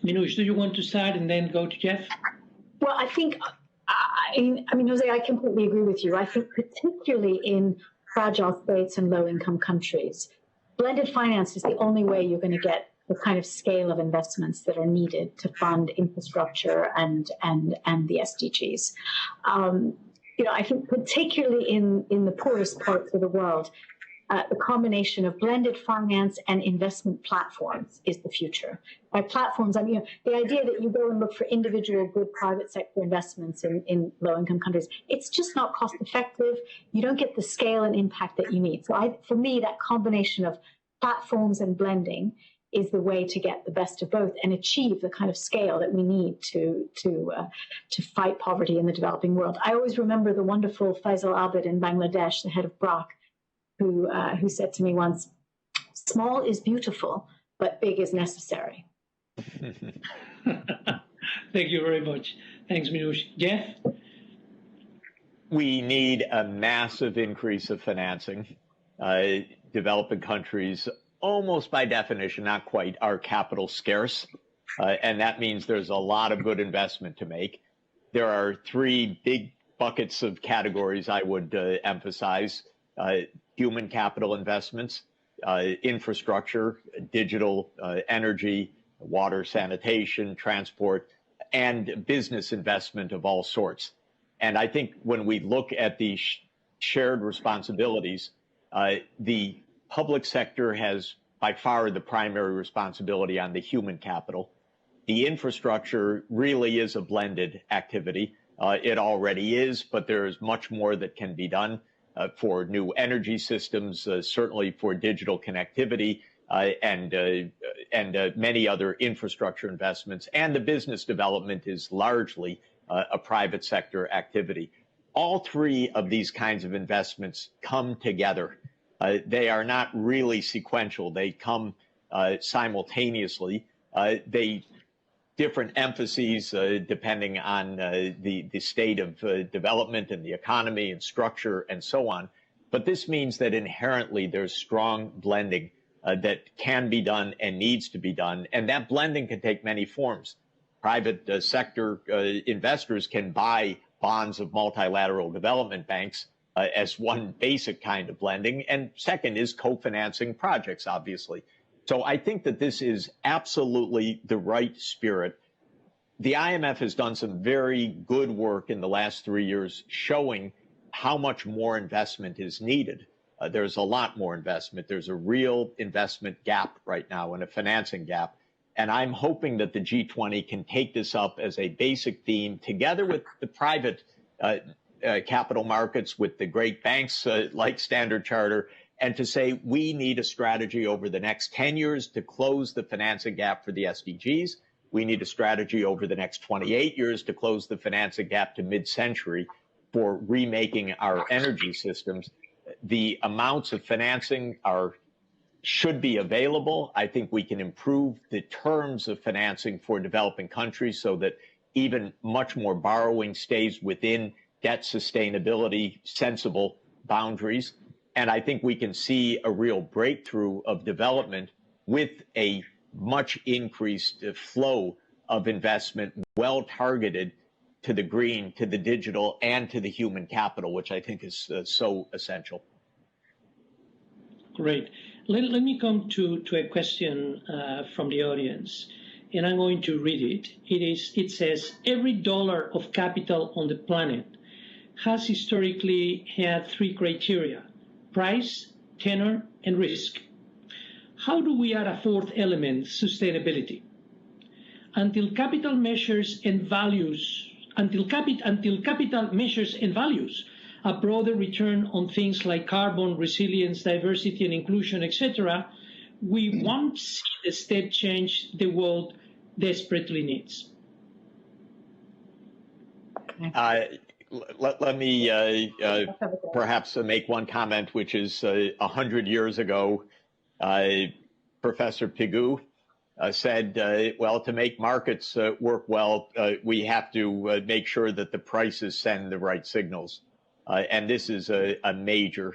Minouche, do you want to start and then go to Jeff? Well, I think, Jose, I completely agree with you. I think particularly in fragile states and low-income countries, blended finance is the only way you're going to get the kind of scale of investments that are needed to fund infrastructure and the SDGs. I think particularly in the poorest parts of the world, the combination of blended finance and investment platforms is the future. By platforms, the idea that you go and look for individual good private sector investments in low-income countries, it's just not cost effective. You don't get the scale and impact that you need. So for me, that combination of platforms and blending is the way to get the best of both and achieve the kind of scale that we need to fight poverty in the developing world. I always remember the wonderful Faisal Abid in Bangladesh, the head of BRAC, who said to me once, "Small is beautiful, but big is necessary." Thank you very much. Thanks, Minouche. Jeff? We need a massive increase of financing. Developing countries, almost by definition, not quite, are capital scarce. And that means there's a lot of good investment to make. There are three big buckets of categories I would emphasize. Human capital investments, infrastructure, digital, energy, water, sanitation, transport, and business investment of all sorts. And I think when we look at the shared responsibilities, the public sector has by far the primary responsibility on the human capital. The infrastructure really is a blended activity. It already is, but there is much more that can be done for new energy systems, certainly for digital connectivity, and many other infrastructure investments. And the business development is largely a private sector activity. All three of these kinds of investments come together. They are not really sequential. They come simultaneously. They different emphases depending on the state of development and the economy and structure and so on. But this means that inherently there's strong blending that can be done and needs to be done. And that blending can take many forms. Private sector investors can buy bonds of multilateral development banks as one basic kind of blending. And second is co-financing projects, obviously. So I think that this is absolutely the right spirit. The IMF has done some very good work in the last 3 years showing how much more investment is needed. There's a lot more investment. There's a real investment gap right now and a financing gap. And I'm hoping that the G20 can take this up as a basic theme together with the private capital markets, with the great banks like Standard Chartered, and to say we need a strategy over the next 10 years to close the financing gap for the SDGs. We need a strategy over the next 28 years to close the financing gap to mid-century for remaking our energy systems. The amounts of financing should be available. I think we can improve the terms of financing for developing countries so that even much more borrowing stays within debt sustainability, sensible boundaries. And I think we can see a real breakthrough of development with a much increased flow of investment, well targeted to the green, to the digital, and to the human capital, which I think is so essential. Great. Let me come to a question from the audience, and I'm going to read it. It says, every dollar of capital on the planet has historically had three criteria: price, tenor, and risk. How do we add a fourth element, sustainability? Until capital measures and values a broader return on things like carbon, resilience, diversity and inclusion, etc., we won't see the step change the world desperately needs. Let me perhaps make one comment, which is 100 years ago, Professor Pigou said, well, to make markets work well, we have to make sure that the prices send the right signals. And this is a major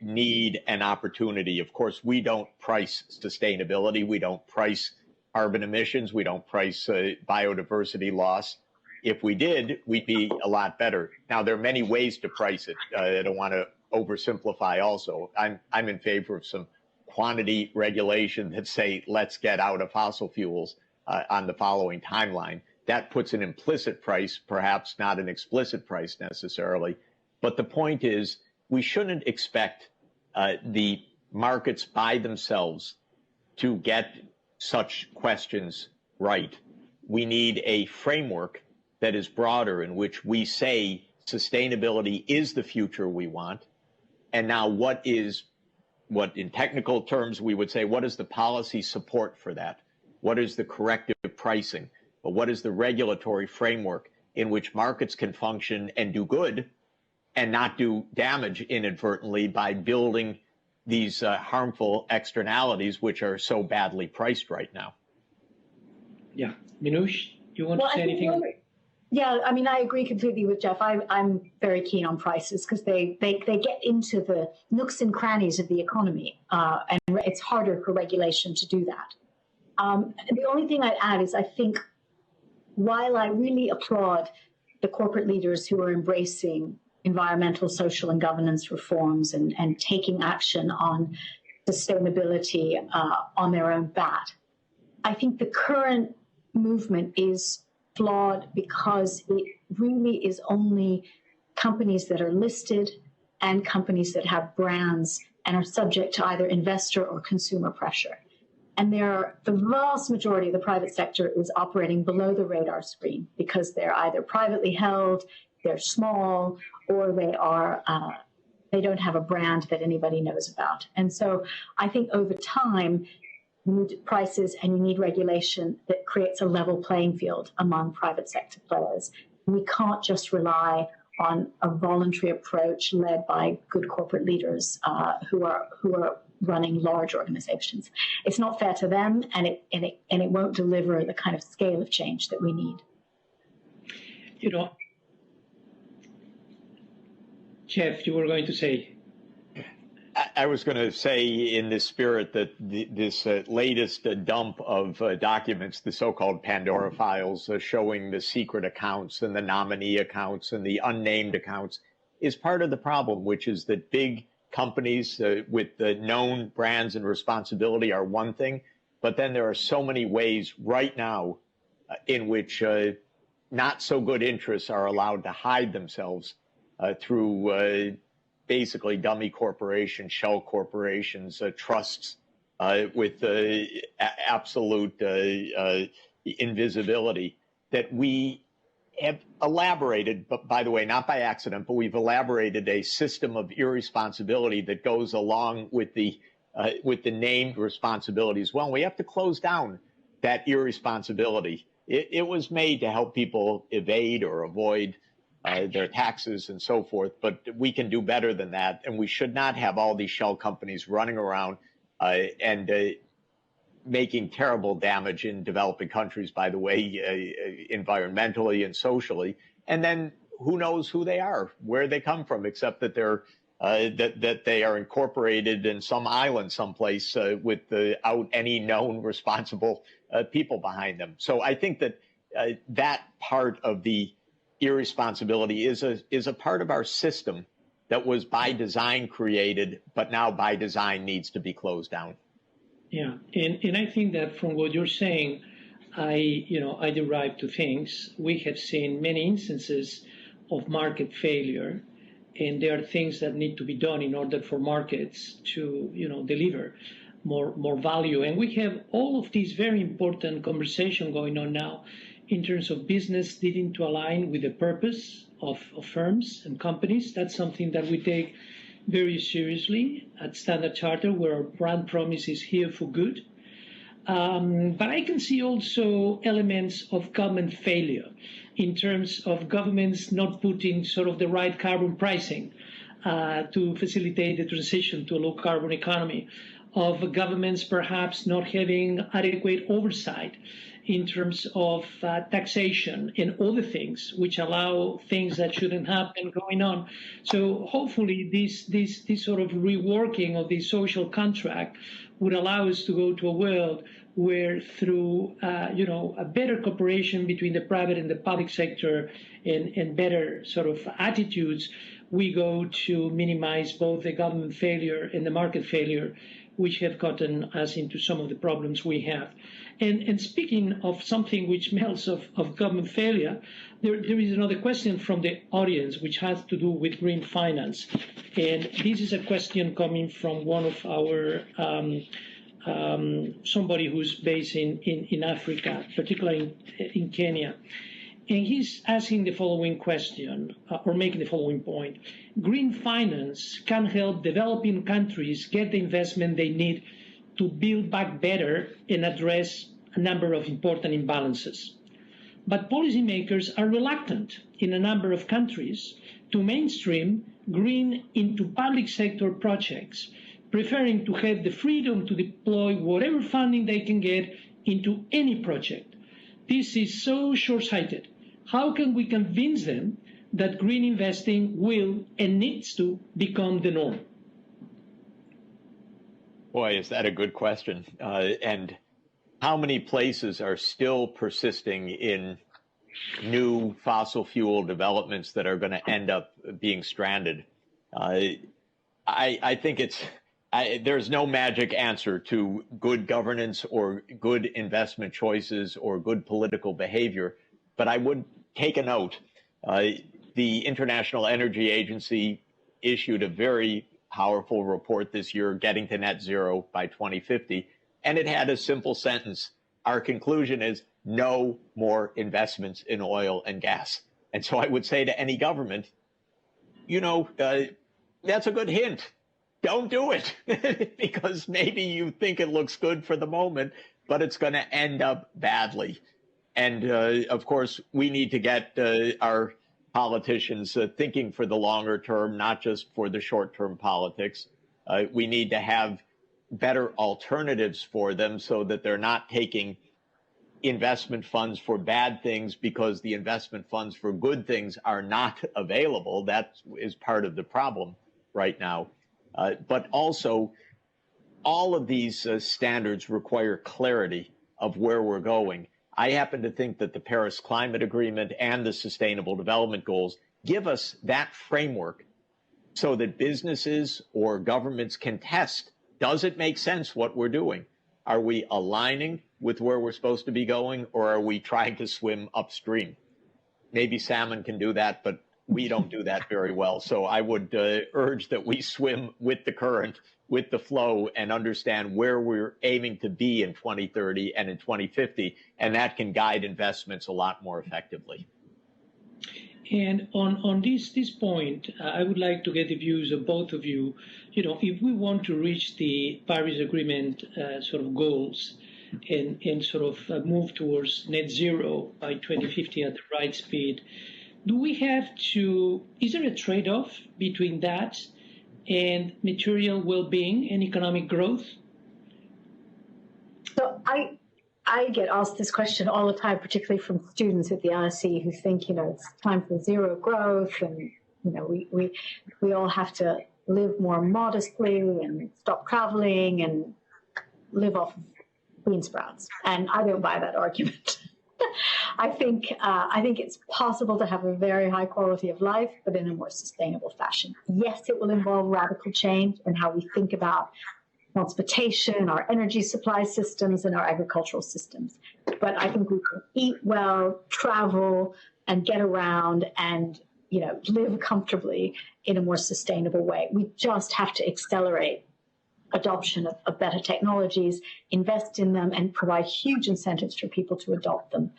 need and opportunity. Of course, we don't price sustainability. We don't price carbon emissions. We don't price biodiversity loss. If we did, we'd be a lot better. Now, there are many ways to price it. I don't want to oversimplify also. I'm in favor of some quantity regulation that say, let's get out of fossil fuels on the following timeline. That puts an implicit price, perhaps not an explicit price necessarily. But the point is, we shouldn't expect the markets by themselves to get such questions right. We need a framework that is broader, in which we say sustainability is the future we want. And now what in technical terms we would say, what is the policy support for that? What is the corrective pricing? But what is the regulatory framework in which markets can function and do good and not do damage inadvertently by building these harmful externalities which are so badly priced right now? Yeah. Minouche, you want to say anything? Yeah, I mean, I agree completely with Jeff. I'm very keen on prices because they get into the nooks and crannies of the economy, and it's harder for regulation to do that. The only thing I'd add is I think while I really applaud the corporate leaders who are embracing environmental, social, and governance reforms and taking action on sustainability on their own bat, I think the current movement is flawed because it really is only companies that are listed and companies that have brands and are subject to either investor or consumer pressure. And the vast majority of the private sector is operating below the radar screen because they're either privately held, they're small, or they don't have a brand that anybody knows about. And so I think over time, you need prices and you need regulation that creates a level playing field among private sector players. We can't just rely on a voluntary approach led by good corporate leaders who are running large organizations. It's not fair to them, and it won't deliver the kind of scale of change that we need. You know, Jeff, you were going to say. I was going to say in this spirit that this latest dump of documents, the so-called Pandora files showing the secret accounts and the nominee accounts and the unnamed accounts is part of the problem, which is that big companies with the known brands and responsibility are one thing, but then there are so many ways right now in which not so good interests are allowed to hide themselves through basically dummy corporations, shell corporations, trusts with absolute invisibility that we have elaborated, but by the way, not by accident, but we've elaborated a system of irresponsibility that goes along with the named responsibility as well. And we have to close down that irresponsibility. It was made to help people evade or avoid their taxes and so forth, but we can do better than that. And we should not have all these shell companies running around and making terrible damage in developing countries, by the way, environmentally and socially. And then who knows who they are, where they come from, except that they're that they are incorporated in some island someplace without any known responsible people behind them. So I think that that part of the irresponsibility is a part of our system that was by design created, but now by design needs to be closed down. Yeah, and I think that from what you're saying, I derive two things. We have seen many instances of market failure, and there are things that need to be done in order for markets to, deliver more value. And we have all of these very important conversation going on now in terms of business needing to align with the purpose of firms and companies. That's something that we take very seriously at Standard Chartered, where our brand promise is here for good. But I can see also elements of government failure in terms of governments not putting sort of the right carbon pricing to facilitate the transition to a low carbon economy, of governments perhaps not having adequate oversight in terms of taxation and other things which allow things that shouldn't happen going on. So hopefully this sort of reworking of the social contract would allow us to go to a world where through a better cooperation between the private and the public sector and better sort of attitudes, we go to minimize both the government failure and the market failure, which have gotten us into some of the problems we have. And speaking of something which smells of government failure, there is another question from the audience which has to do with green finance. And this is a question coming from one of our, somebody who's based in Africa, particularly in Kenya. And he's asking the following question, or making the following point. Green finance can help developing countries get the investment they need to build back better and address a number of important imbalances. But policymakers are reluctant in a number of countries to mainstream green into public sector projects, preferring to have the freedom to deploy whatever funding they can get into any project. This is so short-sighted. How can we convince them that green investing will and needs to become the norm? Boy, is that a good question. And how many places are still persisting in new fossil fuel developments that are going to end up being stranded? I think there's no magic answer to good governance or good investment choices or good political behavior, but I would take a note. The International Energy Agency issued a very powerful report this year, getting to net zero by 2050. And it had a simple sentence. Our conclusion is no more investments in oil and gas. And so I would say to any government, that's a good hint. Don't do it because maybe you think it looks good for the moment, but it's going to end up badly. And of course, we need to get our politicians thinking for the longer term, not just for the short-term politics. We need to have better alternatives for them so that they're not taking investment funds for bad things because the investment funds for good things are not available. That is part of the problem right now. But also, all of these standards require clarity of where we're going. I happen to think that the Paris Climate Agreement and the Sustainable Development Goals give us that framework so that businesses or governments can test, does it make sense what we're doing? Are we aligning with where we're supposed to be going, or are we trying to swim upstream? Maybe salmon can do that, but we don't do that very well. So I would urge that we swim with the current, with the flow, and understand where we're aiming to be in 2030 and in 2050, and that can guide investments a lot more effectively. And on this point, I would like to get the views of both of you. If we want to reach the Paris Agreement sort of goals and sort of move towards net zero by 2050 at the right speed, do we have to, is there a trade-off between that and material well-being and economic growth? So I get asked this question all the time, particularly from students at the RSC who think, it's time for zero growth and, we all have to live more modestly and stop traveling and live off of bean sprouts. And I don't buy that argument. I think it's possible to have a very high quality of life, but in a more sustainable fashion. Yes, it will involve radical change in how we think about transportation, our energy supply systems, and our agricultural systems. But I think we can eat well, travel, and get around and, live comfortably in a more sustainable way. We just have to accelerate adoption of better technologies, invest in them, and provide huge incentives for people to adopt them.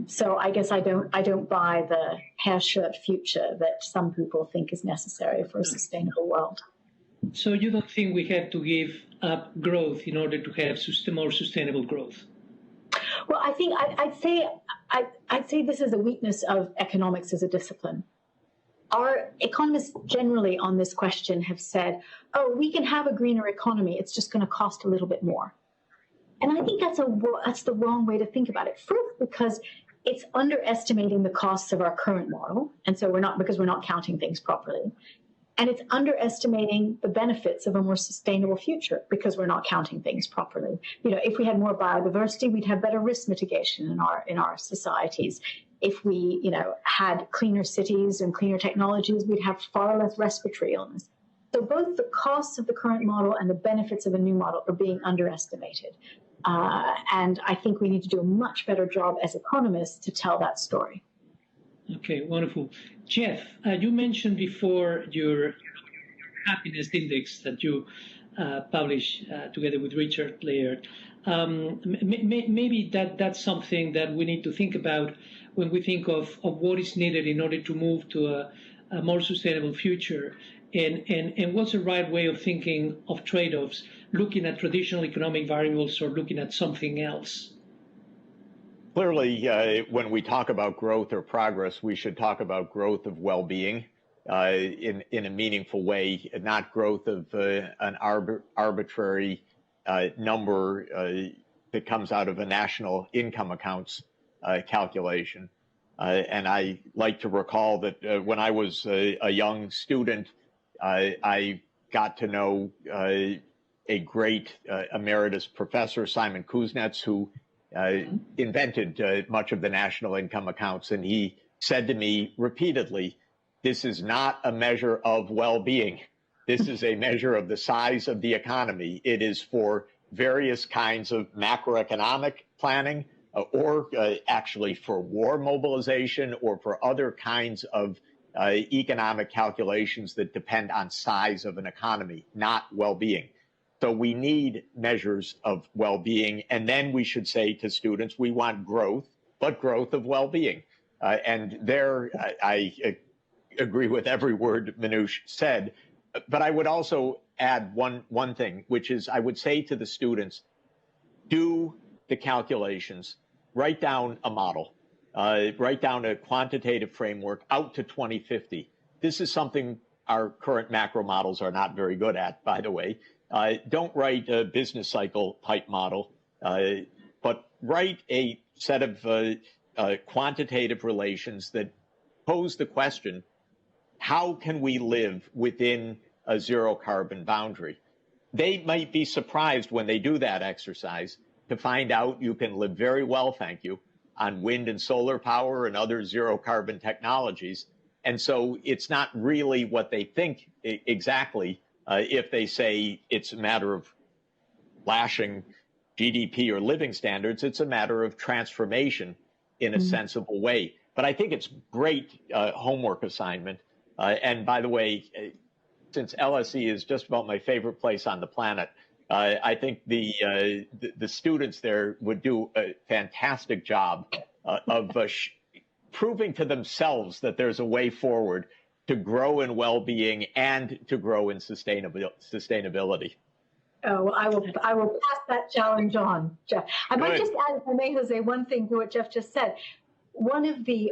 So I guess I don't buy the hair shirt future that some people think is necessary for a sustainable world. So you don't think we have to give up growth in order to have more sustainable growth? Well, I think I'd say this is a weakness of economics as a discipline. Our economists generally on this question have said, oh, we can have a greener economy, it's just going to cost a little bit more. And I think that's the wrong way to think about it. First, because it's underestimating the costs of our current model, and so we're not counting things properly. And it's underestimating the benefits of a more sustainable future because we're not counting things properly. If we had more biodiversity, we'd have better risk mitigation in our societies. If we, had cleaner cities and cleaner technologies, we'd have far less respiratory illness. So both the costs of the current model and the benefits of a new model are being underestimated. And I think we need to do a much better job as economists to tell that story. Okay, wonderful. Jeff, you mentioned before your happiness index that you publish together with Richard Laird. Maybe that's something that we need to think about when we think of what is needed in order to move to a more sustainable future. And what's the right way of thinking of trade-offs, looking at traditional economic variables or looking at something else? Clearly, when we talk about growth or progress, we should talk about growth of well-being in a meaningful way, not growth of an arbitrary number that comes out of a national income accounts calculation. And I like to recall that when I was a young student, I got to know a great emeritus professor, Simon Kuznets, who invented much of the national income accounts. And he said to me repeatedly, this is not a measure of well-being. This is a measure of the size of the economy. It is for various kinds of macroeconomic planning or actually for war mobilization or for other kinds of economic calculations that depend on size of an economy, not well-being. So we need measures of well-being, and then we should say to students, we want growth, but growth of well-being. And there, I agree with every word Minouche said, but I would also add one thing, which is I would say to the students, do the calculations, write down a model, write down a quantitative framework out to 2050. This is something our current macro models are not very good at, by the way. Don't write a business cycle type model, but write a set of quantitative relations that pose the question, how can we live within a zero carbon boundary? They might be surprised when they do that exercise to find out you can live very well, thank you, on wind and solar power and other zero carbon technologies. And so it's not really what they think exactly if they say it's a matter of slashing GDP or living standards. It's a matter of transformation in a sensible way. But I think it's great homework assignment. And by the way, since LSE is just about my favorite place on the planet, I think the students there would do a fantastic job of proving to themselves that there's a way forward to grow in well-being and to grow in sustainability. Oh, well, I will pass that challenge on, Jeff. I might just add, if I may, Jose, one thing to what Jeff just said. One of the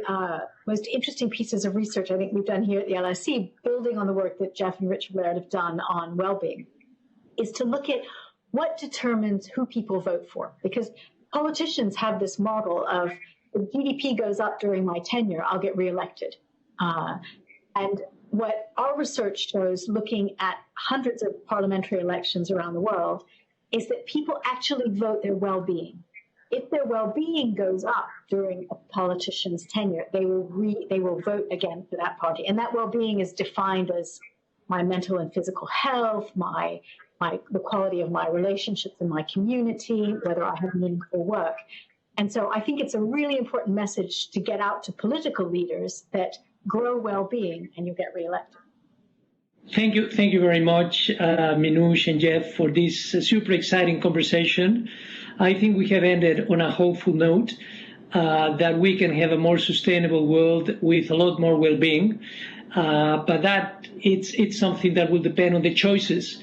most interesting pieces of research I think we've done here at the LSE, building on the work that Jeff and Richard Laird have done on well-being, is to look at what determines who people vote for. Because politicians have this model of, if GDP goes up during my tenure, I'll get reelected. And what our research shows, looking at hundreds of parliamentary elections around the world, is that people actually vote their well-being. If their well-being goes up during a politician's tenure, they will vote again for that party. And that well-being is defined as my mental and physical health, the quality of my relationships in my community, whether I have meaningful work. And so I think it's a really important message to get out to political leaders that grow well-being, and you'll get re-elected. Thank you very much, Minouche and Jeff, for this super exciting conversation. I think we have ended on a hopeful note that we can have a more sustainable world with a lot more well-being, but that it's something that will depend on the choices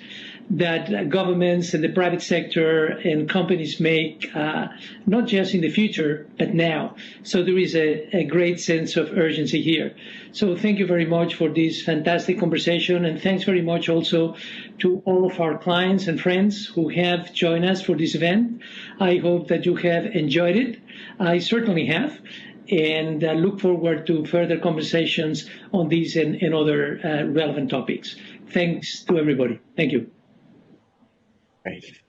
that governments and the private sector and companies make, not just in the future, but now. So there is a great sense of urgency here. So thank you very much for this fantastic conversation, and thanks very much also to all of our clients and friends who have joined us for this event. I hope that you have enjoyed it. I certainly have, and look forward to further conversations on these and other relevant topics. Thanks to everybody. Thank you. Great.